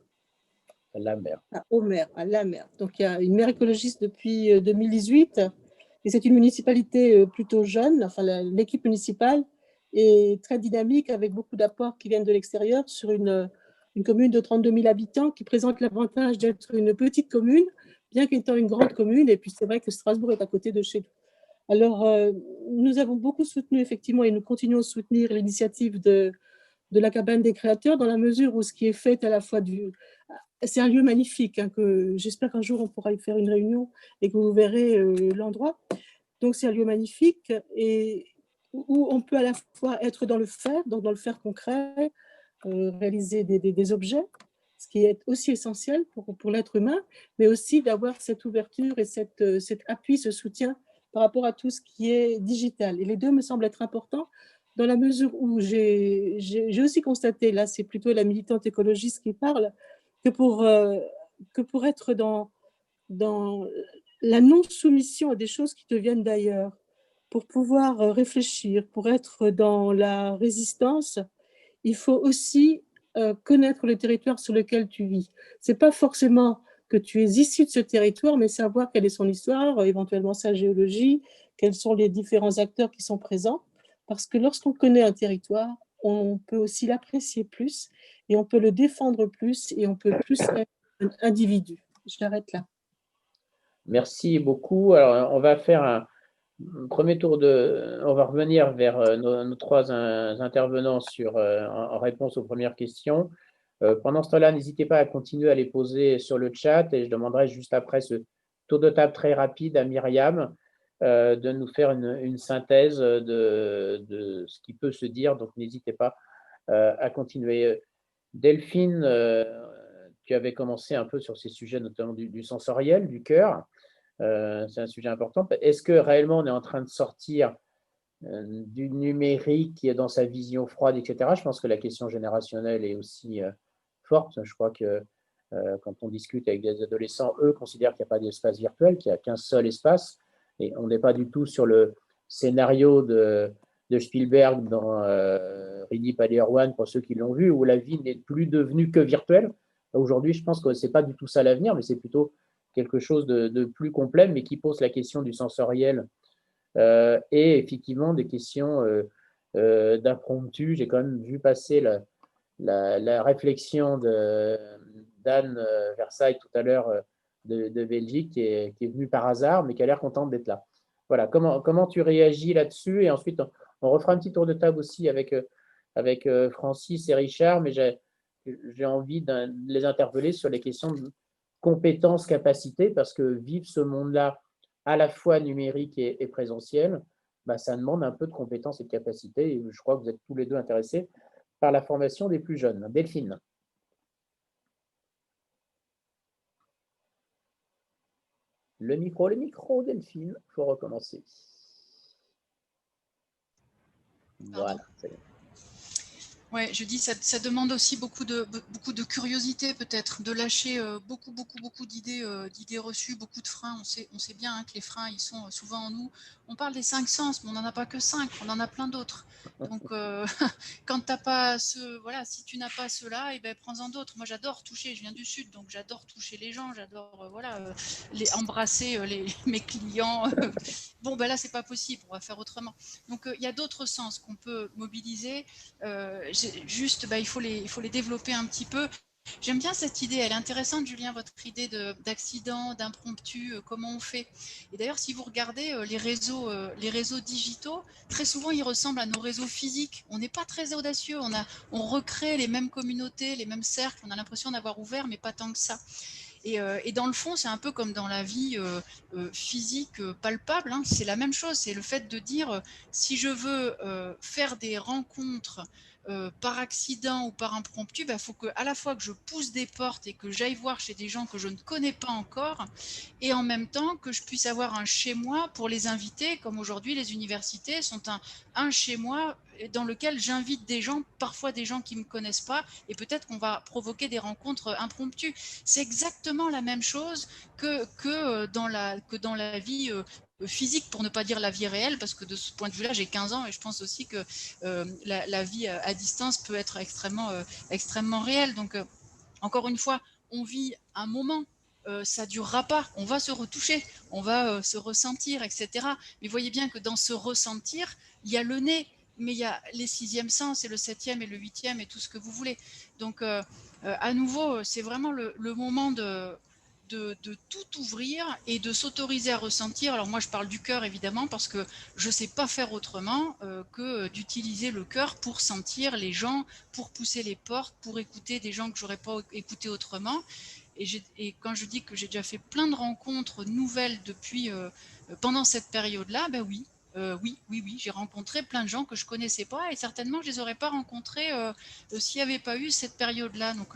À la maire. Au maire, à la maire. Donc, il y a une maire écologiste depuis 2018 et c'est une municipalité plutôt jeune. Enfin, l'équipe municipale est très dynamique avec beaucoup d'apports qui viennent de l'extérieur sur une commune de 32 000 habitants qui présente l'avantage d'être une petite commune, bien qu'étant une grande commune. Et puis, c'est vrai que Strasbourg est à côté de chez nous. Alors, nous avons beaucoup soutenu, effectivement, et nous continuons à soutenir l'initiative de la cabane des créateurs dans la mesure où ce qui est fait à la fois c'est un lieu magnifique, que j'espère qu'un jour on pourra y faire une réunion et que vous verrez l'endroit. Donc, c'est un lieu magnifique et où on peut à la fois être dans le faire, donc dans le faire concret, réaliser des objets, ce qui est aussi essentiel pour l'être humain, mais aussi d'avoir cette ouverture et cet appui, ce soutien par rapport à tout ce qui est digital. Et les deux me semblent être importants dans la mesure où j'ai aussi constaté, là c'est plutôt la militante écologiste qui parle, que pour être dans la non-soumission à des choses qui te viennent d'ailleurs, pour pouvoir réfléchir, pour être dans la résistance, il faut aussi connaître le territoire sur lequel tu vis. Ce n'est pas forcément que tu es issu de ce territoire, mais savoir quelle est son histoire, éventuellement sa géologie, quels sont les différents acteurs qui sont présents. Parce que lorsqu'on connaît un territoire, on peut aussi l'apprécier plus et on peut le défendre plus et on peut plus être un individu. Je l'arrête là. Merci beaucoup. Alors, on va faire un premier tour on va revenir vers nos trois intervenants en réponse aux premières questions. Pendant ce temps-là, n'hésitez pas à continuer à les poser sur le chat et je demanderai juste après ce tour de table très rapide à Myriam de nous faire une synthèse de ce qui peut se dire. Donc, n'hésitez pas à continuer. Delphine, tu avais commencé un peu sur ces sujets, notamment du sensoriel, du cœur. C'est un sujet important. Est-ce que réellement on est en train de sortir du numérique qui est dans sa vision froide, etc. Je pense que la question générationnelle est aussi forte. Je crois que quand on discute avec des adolescents, eux considèrent qu'il n'y a pas d'espace virtuel, qu'il n'y a qu'un seul espace. Et on n'est pas du tout sur le scénario de Spielberg dans Ready Player One, pour ceux qui l'ont vu, où la vie n'est plus devenue que virtuelle. Aujourd'hui, je pense que ce n'est pas du tout ça l'avenir, mais c'est plutôt quelque chose de plus complet, mais qui pose la question du sensoriel et effectivement des questions d'impromptu. J'ai quand même vu passer la réflexion d'Anne Versailles tout à l'heure de Belgique, qui est venue par hasard, mais qui a l'air contente d'être là. Voilà, comment tu réagis là-dessus? Et ensuite, on refera un petit tour de table aussi avec avec Francis et Richard, mais j'ai envie de les interpeller sur les questions de compétences, capacités, parce que vivre ce monde-là, à la fois numérique et présentiel, bah, ça demande un peu de compétences et de capacités. Et je crois que vous êtes tous les deux intéressés par la formation des plus jeunes. Delphine. Le micro, Delphine. Il faut recommencer. Voilà. Ouais, je dis ça demande aussi beaucoup de curiosité peut-être, de lâcher beaucoup d'idées reçues, beaucoup de freins. On sait bien hein, que les freins ils sont souvent en nous. On parle des 5 sens, mais on n'en a pas que 5, on en a plein d'autres. Donc quand t'as pas si tu n'as pas cela, et ben prends-en d'autres. Moi j'adore toucher, je viens du sud, donc j'adore toucher les gens, j'adore embrasser mes clients. Bon ben là c'est pas possible, on va faire autrement. Donc il y a d'autres sens qu'on peut mobiliser. Juste, il faut les développer un petit peu. J'aime bien cette idée, elle est intéressante, Julien, votre idée d'accident, d'impromptu, comment on fait. Et d'ailleurs, si vous regardez les réseaux digitaux, très souvent, ils ressemblent à nos réseaux physiques. On n'est pas très audacieux, on recrée les mêmes communautés, les mêmes cercles, on a l'impression d'avoir ouvert, mais pas tant que ça. Et dans le fond, c'est un peu comme dans la vie physique palpable, hein, c'est la même chose, c'est le fait de dire, si je veux faire des rencontres par accident ou par impromptu, faut à la fois que je pousse des portes et que j'aille voir chez des gens que je ne connais pas encore, et en même temps que je puisse avoir un chez-moi pour les inviter, comme aujourd'hui les universités sont un chez-moi dans lequel j'invite des gens, parfois des gens qui ne me connaissent pas, et peut-être qu'on va provoquer des rencontres impromptues. C'est exactement la même chose que dans la vie physique, pour ne pas dire la vie réelle, parce que de ce point de vue-là, j'ai 15 ans et je pense aussi que la vie à distance peut être extrêmement réelle. Donc, encore une fois, on vit un moment, ça ne durera pas, on va se retoucher, on va se ressentir, etc. Mais voyez bien que dans ce ressentir, il y a le nez, mais il y a les 6e sens et le 7e et le 8e et tout ce que vous voulez. Donc, à nouveau, c'est vraiment le moment de tout ouvrir et de s'autoriser à ressentir. Alors moi je parle du cœur évidemment parce que je ne sais pas faire autrement que d'utiliser le cœur pour sentir les gens, pour pousser les portes, pour écouter des gens que je n'aurais pas écouté autrement. Et quand je dis que j'ai déjà fait plein de rencontres nouvelles depuis pendant cette période-là, oui, j'ai rencontré plein de gens que je ne connaissais pas et certainement je ne les aurais pas rencontrés s'il n'y avait pas eu cette période-là. Donc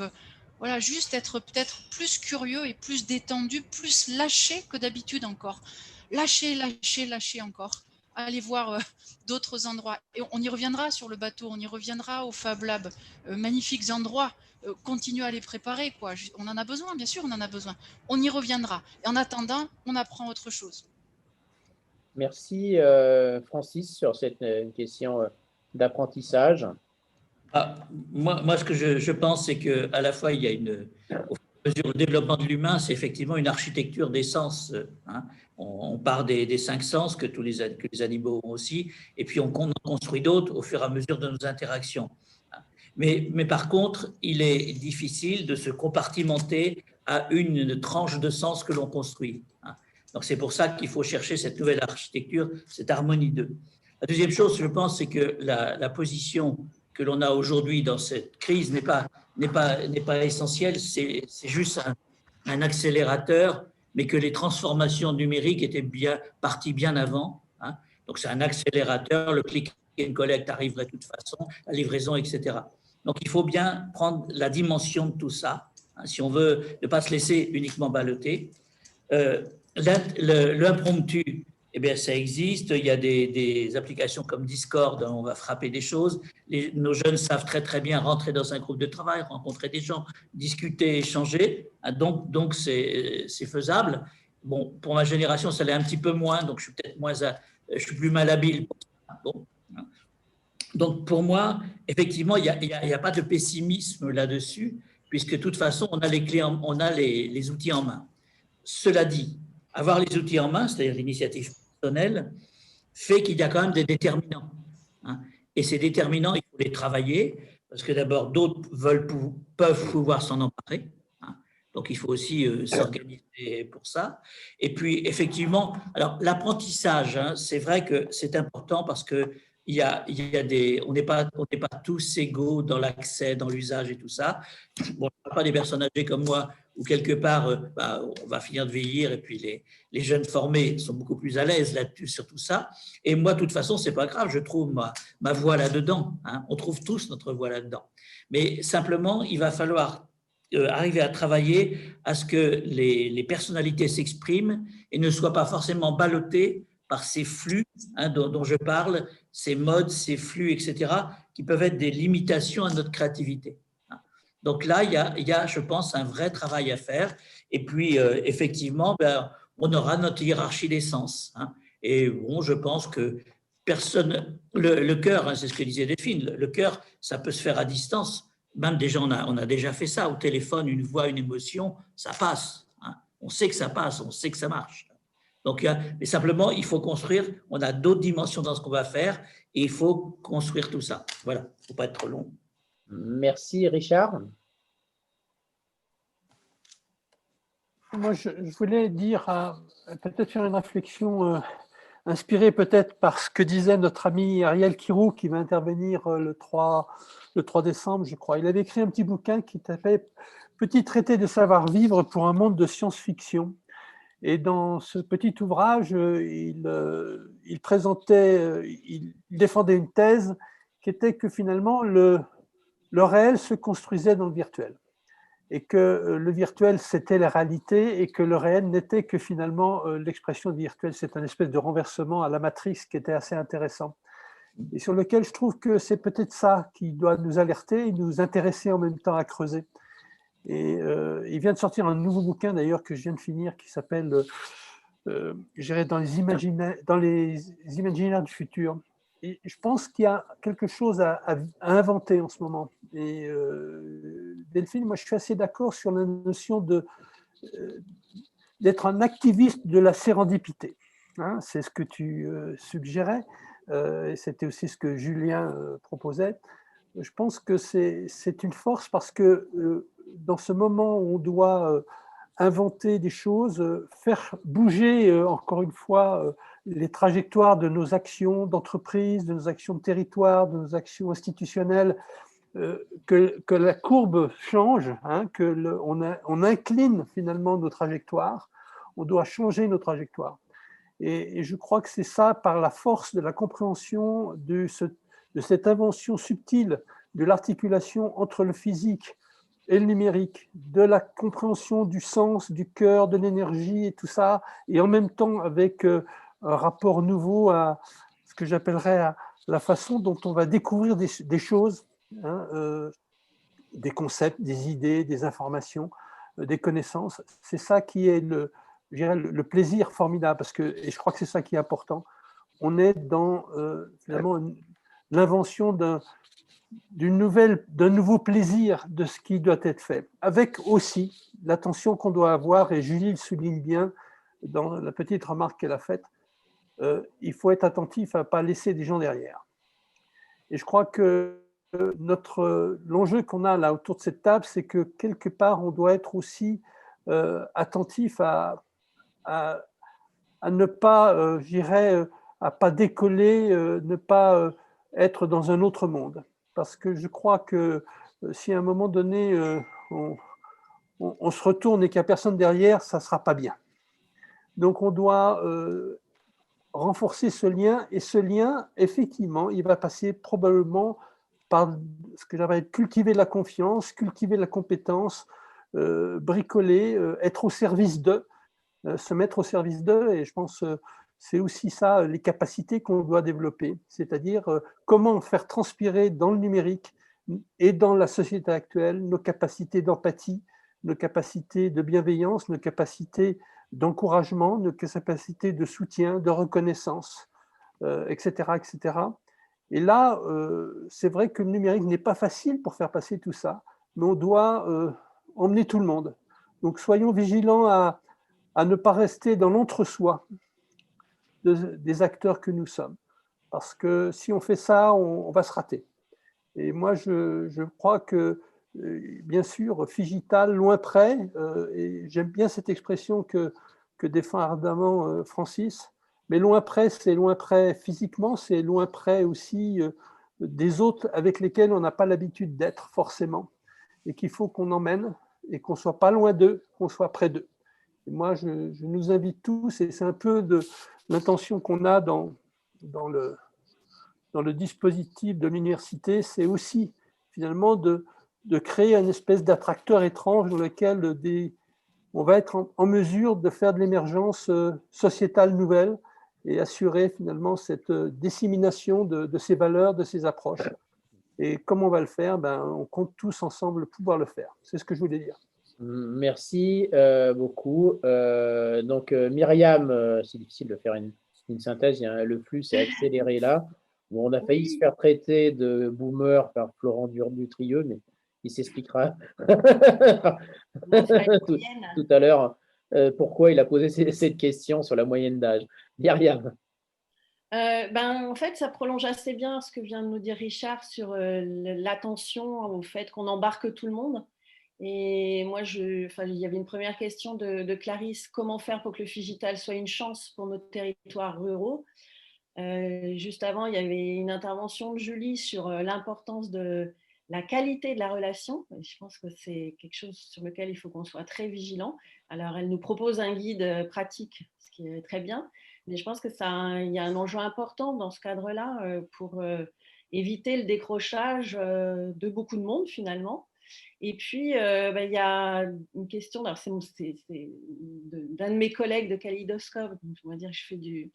voilà, juste être peut-être plus curieux et plus détendu, plus lâché que d'habitude encore. Lâcher encore. Aller voir d'autres endroits. Et on y reviendra sur le bateau, on y reviendra au Fab Lab. Magnifiques endroits. Continuer à les préparer, quoi. On en a besoin, bien sûr, on en a besoin. On y reviendra. Et en attendant, on apprend autre chose. Merci Francis sur cette question d'apprentissage. Moi, ce que je pense, c'est qu'à la fois, il y a au fur et à mesure du développement de l'humain, c'est effectivement une architecture des sens. Hein. On part des 5 sens que les animaux ont aussi, et puis on construit d'autres au fur et à mesure de nos interactions. Mais par contre, il est difficile de se compartimenter à une tranche de sens que l'on construit. Hein. Donc, c'est pour ça qu'il faut chercher cette nouvelle architecture, cette harmonie d'eux. La deuxième chose, je pense, c'est que la position que l'on a aujourd'hui dans cette crise n'est pas essentielle, c'est juste un accélérateur, mais que les transformations numériques étaient parties bien avant. Hein. Donc, c'est un accélérateur, le click and collect arriverait de toute façon, la livraison, etc. Donc, il faut bien prendre la dimension de tout ça, hein, si on veut ne pas se laisser uniquement balloter. L'impromptu, eh bien, ça existe. Il y a des applications comme Discord, on va frapper des choses. Nos jeunes savent très, très bien rentrer dans un groupe de travail, rencontrer des gens, discuter, échanger. Donc c'est faisable. Bon, pour ma génération, ça l'est un petit peu moins, donc je suis peut-être je suis plus malhabile pour ça. Bon. Donc, pour moi, effectivement, il n'y a pas de pessimisme là-dessus, puisque de toute façon, on a les clés, on a les outils en main. Cela dit, avoir les outils en main, c'est-à-dire l'initiative personnelle, fait qu'il y a quand même des déterminants. Hein. Et ces déterminants, il faut les travailler, parce que d'abord, d'autres peuvent pouvoir s'en emparer. Hein. Donc, il faut aussi s'organiser pour ça. Et puis, effectivement, alors l'apprentissage, hein, c'est vrai que c'est important parce que on n'est pas tous égaux dans l'accès, dans l'usage et tout ça. Bon, pas des personnes âgées comme moi, où quelque part, on va finir de vieillir et puis les jeunes formés sont beaucoup plus à l'aise là-dessus, sur tout ça. Et moi, de toute façon, c'est pas grave, je trouve ma voie là-dedans. Hein. On trouve tous notre voie là-dedans. Mais simplement, il va falloir arriver à travailler à ce que les personnalités s'expriment et ne soient pas forcément ballottées par ces flux dont je parle, ces modes, ces flux, etc., qui peuvent être des limitations à notre créativité. Donc là, il y a, je pense, un vrai travail à faire. Et puis, effectivement, on aura notre hiérarchie des sens. Et bon, je pense que personne… Le cœur, c'est ce que disait Delphine, le cœur, ça peut se faire à distance. Même déjà, on a déjà fait ça au téléphone, une voix, une émotion, ça passe. On sait que ça passe, on sait que ça marche. Donc, mais simplement, il faut construire, on a d'autres dimensions dans ce qu'on va faire et il faut construire tout ça. Voilà, il ne faut pas être trop long. Merci, Richard. Moi, je voulais dire, peut-être faire une réflexion inspirée peut-être par ce que disait notre ami Ariel Kirou, qui va intervenir le 3 décembre, je crois. Il avait écrit un petit bouquin qui s'appelait « Petit traité de savoir-vivre pour un monde de science-fiction ». Et dans ce petit ouvrage, il défendait une thèse qui était que finalement, le réel se construisait dans le virtuel. Et que le virtuel, c'était la réalité, et que le réel n'était que finalement l'expression virtuelle. C'est un espèce de renversement à la matrice qui était assez intéressant. Et sur lequel je trouve que c'est peut-être ça qui doit nous alerter et nous intéresser en même temps à creuser. Et il vient de sortir un nouveau bouquin d'ailleurs que je viens de finir qui s'appelle dans les imaginaires du futur. Et je pense qu'il y a quelque chose à inventer en ce moment. Et Delphine, moi je suis assez d'accord sur la notion d'être un activiste de la sérendipité. Hein, c'est ce que tu suggérais, et c'était aussi ce que Julien proposait. Je pense que c'est une force parce que dans ce moment où on doit inventer des choses, faire bouger, encore une fois, les trajectoires de nos actions d'entreprise, de nos actions de territoire, de nos actions institutionnelles, que la courbe change, hein, on incline finalement nos trajectoires, on doit changer nos trajectoires. Et je crois que c'est ça, par la force de la compréhension de cette invention subtile de l'articulation entre le physique et le numérique, de la compréhension du sens, du cœur, de l'énergie et tout ça, et en même temps avec un rapport nouveau à ce que j'appellerais la façon dont on va découvrir des choses, hein, des concepts, des idées, des informations, des connaissances. C'est ça qui est le plaisir formidable, parce que, et je crois que c'est ça qui est important, on est dans finalement l'invention d'un nouveau plaisir de ce qui doit être fait, avec aussi l'attention qu'on doit avoir, et Julie le souligne bien dans la petite remarque qu'elle a faite, il faut être attentif à ne pas laisser des gens derrière. Et je crois que l'enjeu qu'on a là autour de cette table, c'est que quelque part, on doit être aussi attentif à ne pas, je dirais, à pas décoller, ne pas être dans un autre monde. Parce que je crois que si à un moment donné, on se retourne et qu'il n'y a personne derrière, ça ne sera pas bien. Donc on doit renforcer ce lien, et ce lien, effectivement, il va passer probablement par ce que j'appelle cultiver la confiance, cultiver la compétence, bricoler, être au service d'eux, se mettre au service d'eux, et je pense c'est aussi ça, les capacités qu'on doit développer, c'est-à-dire comment faire transpirer dans le numérique et dans la société actuelle nos capacités d'empathie, nos capacités de bienveillance, nos capacités d'encouragement, nos capacités de soutien, de reconnaissance, etc., etc. Et là, c'est vrai que le numérique n'est pas facile pour faire passer tout ça, mais on doit emmener tout le monde. Donc soyons vigilants à ne pas rester dans l'entre-soi des acteurs que nous sommes. Parce que si on fait ça, on va se rater. Et moi, je crois que, bien sûr, Figital, loin près, et j'aime bien cette expression que défend ardemment Francis, Mais loin près, c'est loin près physiquement, c'est loin près aussi des autres avec lesquels on n'a pas l'habitude d'être forcément, et qu'il faut qu'on emmène, et qu'on ne soit pas loin d'eux, qu'on soit près d'eux. Et moi, je nous invite tous, et c'est un peu de l'intention qu'on a dans le dispositif de l'université, c'est aussi finalement de créer une espèce d'attracteur étrange dans lequel on va être en mesure de faire de l'émergence sociétale nouvelle et assurer finalement cette dissémination de ces valeurs, de ces approches. Et comment on va le faire? On compte tous ensemble pouvoir le faire. C'est ce que je voulais dire. Merci beaucoup. Donc, Myriam, c'est difficile de faire une synthèse, le flux s'est accéléré là. Bon, on a failli se faire traiter de boomer par Florent Dutrieux, mais il s'expliquera tout à l'heure pourquoi il a posé cette question sur la moyenne d'âge. Myriam. En fait, ça prolonge assez bien ce que vient de nous dire Richard sur l'attention au fait qu'on embarque tout le monde. Et moi, il y avait une première question de Clarisse, comment faire pour que le Figital soit une chance pour nos territoires ruraux? Juste avant, il y avait une intervention de Julie sur l'importance de la qualité de la relation. Je pense que c'est quelque chose sur lequel il faut qu'on soit très vigilant. Alors, elle nous propose un guide pratique, ce qui est très bien, mais je pense qu'il y a un enjeu important dans ce cadre-là pour éviter le décrochage de beaucoup de monde finalement. Et puis, il y a une question, c'est d'un de mes collègues de Kaleidoscope, on va dire que je fais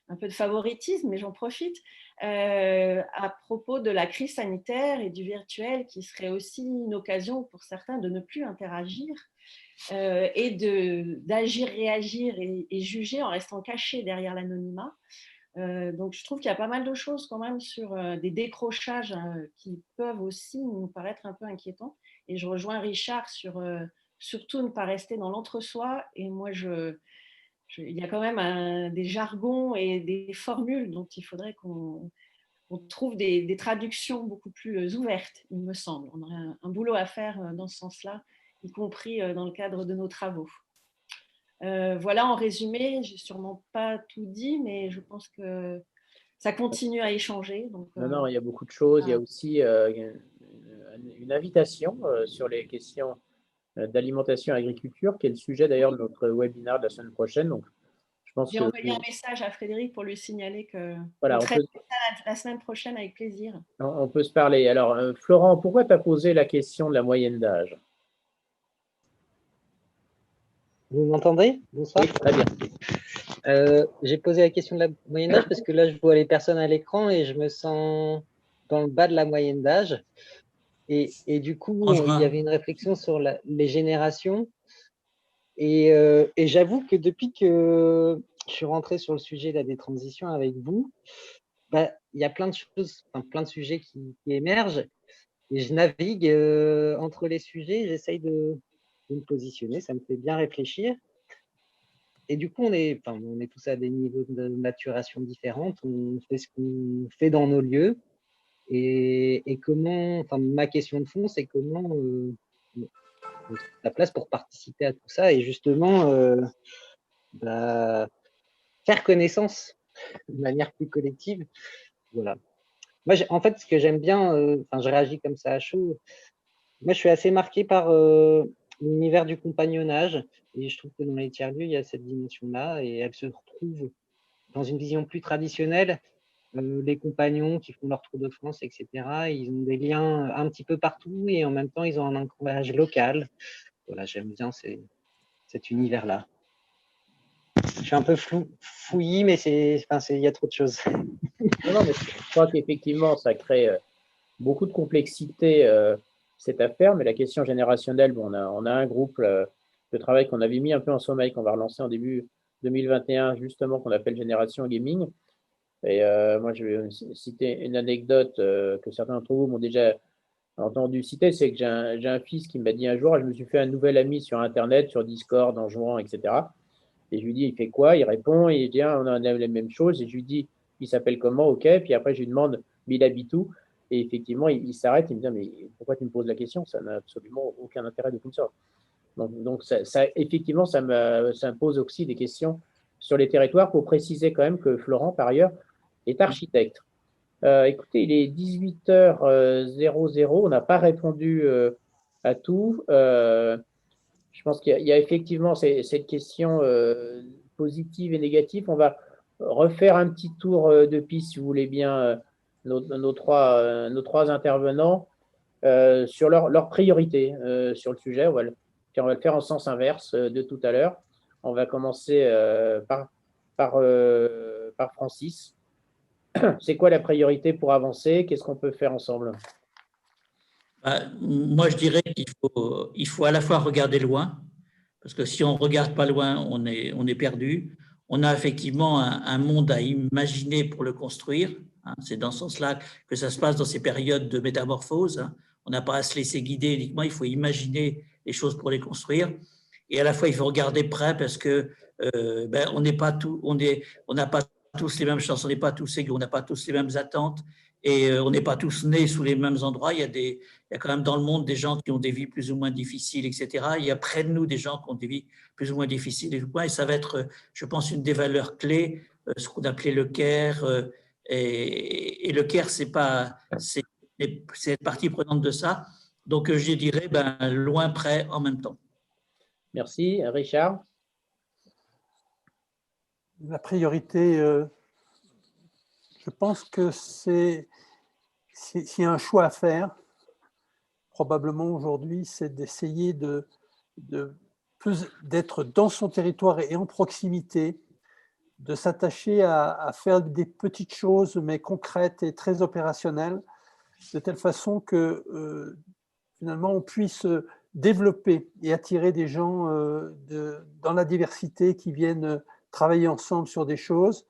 un peu de favoritisme, mais j'en profite, à propos de la crise sanitaire et du virtuel, qui serait aussi une occasion pour certains de ne plus interagir et d'agir, réagir et juger en restant caché derrière l'anonymat. Donc, je trouve qu'il y a pas mal de choses quand même sur des décrochages qui peuvent aussi nous paraître un peu inquiétants. Et je rejoins Richard sur surtout ne pas rester dans l'entre-soi. Et moi, il y a quand même des jargons et des formules dont il faudrait qu'on trouve des traductions beaucoup plus ouvertes, il me semble. On aurait un boulot à faire dans ce sens-là, y compris dans le cadre de nos travaux. Voilà, en résumé, je n'ai sûrement pas tout dit, mais je pense que ça continue à échanger. Donc, non, il y a beaucoup de choses. Il y a aussi une invitation sur les questions d'alimentation et agriculture, qui est le sujet d'ailleurs de notre webinaire de la semaine prochaine. Donc, je pense j'ai envoyé un message à Frédéric pour lui signaler que voilà, on traite ça la semaine prochaine avec plaisir. On peut se parler. Alors, Florent, pourquoi tu as posé la question de la moyenne d'âge? Vous m'entendez? Bonsoir. Oui, très bien. J'ai posé la question de la moyenne d'âge parce que là, je vois les personnes à l'écran et je me sens dans le bas de la moyenne d'âge. Et du coup, il y avait une réflexion sur les générations. Et j'avoue que depuis que je suis rentré sur le sujet des transitions avec vous, il y a plein de choses, plein de sujets qui émergent. Et je navigue entre les sujets, j'essaye de me positionner, ça me fait bien réfléchir. Et du coup, on est tous à des niveaux de maturation différents, on fait ce qu'on fait dans nos lieux. Et comment, ma question de fond, c'est comment on trouve la place pour participer à tout ça et justement faire connaissance de manière plus collective. Voilà. Moi, en fait, ce que j'aime bien, je réagis comme ça à chaud. Moi, je suis assez marqué par l'univers du compagnonnage et je trouve que dans les tiers-lieux, il y a cette dimension-là et elle se retrouve dans une vision plus traditionnelle. Les compagnons qui font leur tour de France, etc., ils ont des liens un petit peu partout et en même temps, ils ont un ancrage local. Voilà, j'aime bien cet univers-là. Je suis un peu fouillis, mais il y a trop de choses. Non, mais je crois qu'effectivement, ça crée beaucoup de complexité, cette affaire, mais la question générationnelle, on a un groupe de travail qu'on avait mis un peu en sommeil, qu'on va relancer en début 2021, justement, qu'on appelle Génération Gaming. Et moi, je vais citer une anecdote que certains d'entre vous m'ont déjà entendu citer, c'est que j'ai un fils qui m'a dit un jour, je me suis fait un nouvel ami sur Internet, sur Discord, en jouant, etc. Et je lui dis, il fait quoi? Il répond, et il dit, on a les mêmes choses. Et je lui dis, il s'appelle comment? Ok. Puis après, je lui demande, mais il habite où? Et effectivement, il s'arrête, il me dit, mais pourquoi tu me poses la question? Ça n'a absolument aucun intérêt de toute sorte. Donc effectivement, ça me pose aussi des questions sur les territoires, pour préciser quand même que Florent, par ailleurs, est architecte. Écoutez, il est 18h00, on n'a pas répondu à tout. Je pense qu'il y a effectivement cette question positive et négative. On va refaire un petit tour de piste, si vous voulez bien, nos trois intervenants, sur leurs priorités sur le sujet. On va le faire en sens inverse de tout à l'heure. On va commencer par Francis. C'est quoi la priorité pour avancer? Qu'est-ce qu'on peut faire ensemble? Moi, je dirais qu'il faut à la fois regarder loin, parce que si on ne regarde pas loin, on est perdu. On a effectivement un monde à imaginer pour le construire. C'est dans ce sens-là que ça se passe dans ces périodes de métamorphose. On n'a pas à se laisser guider uniquement, il faut imaginer les choses pour les construire. Et à la fois, il faut regarder près parce que on n'a pas tous les mêmes chances, on n'est pas tous égaux, on n'a pas tous les mêmes attentes et on n'est pas tous nés sous les mêmes endroits. Il y a quand même dans le monde des gens qui ont des vies plus ou moins difficiles, etc. Il y a près de nous des gens qui ont des vies plus ou moins difficiles. Et ça va être, je pense, une des valeurs clés, ce qu'on appelait le care. Et le care, c'est partie prenante de ça. Donc, je dirais loin, près, en même temps. Merci. Richard? La priorité, je pense que s'il y a un choix à faire, probablement aujourd'hui, c'est d'essayer d'être dans son territoire et en proximité, de s'attacher à faire des petites choses, mais concrètes et très opérationnelles, de telle façon que finalement on puisse développer et attirer des gens dans la diversité qui viennent travailler ensemble sur des choses.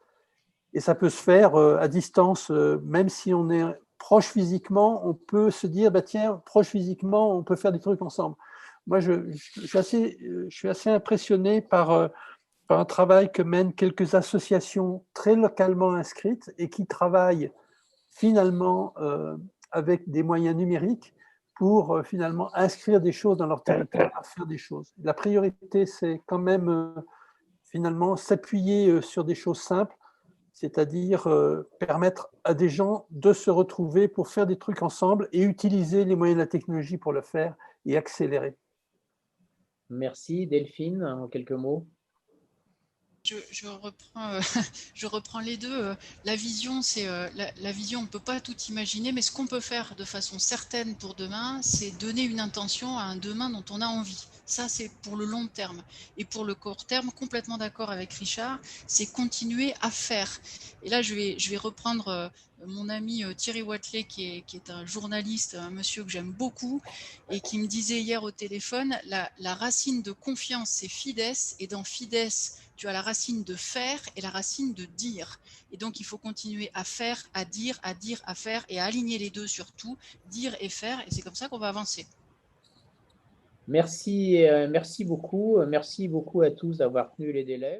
Et ça peut se faire à distance, même si on est proche physiquement, on peut se dire, tiens, proche physiquement, on peut faire des trucs ensemble. Moi, je suis assez impressionné par un travail que mènent quelques associations très localement inscrites et qui travaillent finalement avec des moyens numériques pour finalement inscrire des choses dans leur territoire, faire des choses. La priorité, c'est quand même finalement s'appuyer sur des choses simples, c'est-à-dire permettre à des gens de se retrouver pour faire des trucs ensemble et utiliser les moyens de la technologie pour le faire et accélérer. Merci. Delphine, en quelques mots. Je reprends les deux. La vision, la vision, on ne peut pas tout imaginer, mais ce qu'on peut faire de façon certaine pour demain, c'est donner une intention à un demain dont on a envie. Ça, c'est pour le long terme. Et pour le court terme, complètement d'accord avec Richard, c'est continuer à faire. Et là, je vais reprendre mon ami Thierry Watley, qui est un journaliste, un monsieur que j'aime beaucoup, et qui me disait hier au téléphone, la racine de confiance, c'est fides, et dans fides, tu as la racine de faire et la racine de dire. Et donc, il faut continuer à faire, à dire, à faire, et à aligner les deux surtout, dire et faire, et c'est comme ça qu'on va avancer. Merci beaucoup. Merci beaucoup à tous d'avoir tenu les délais.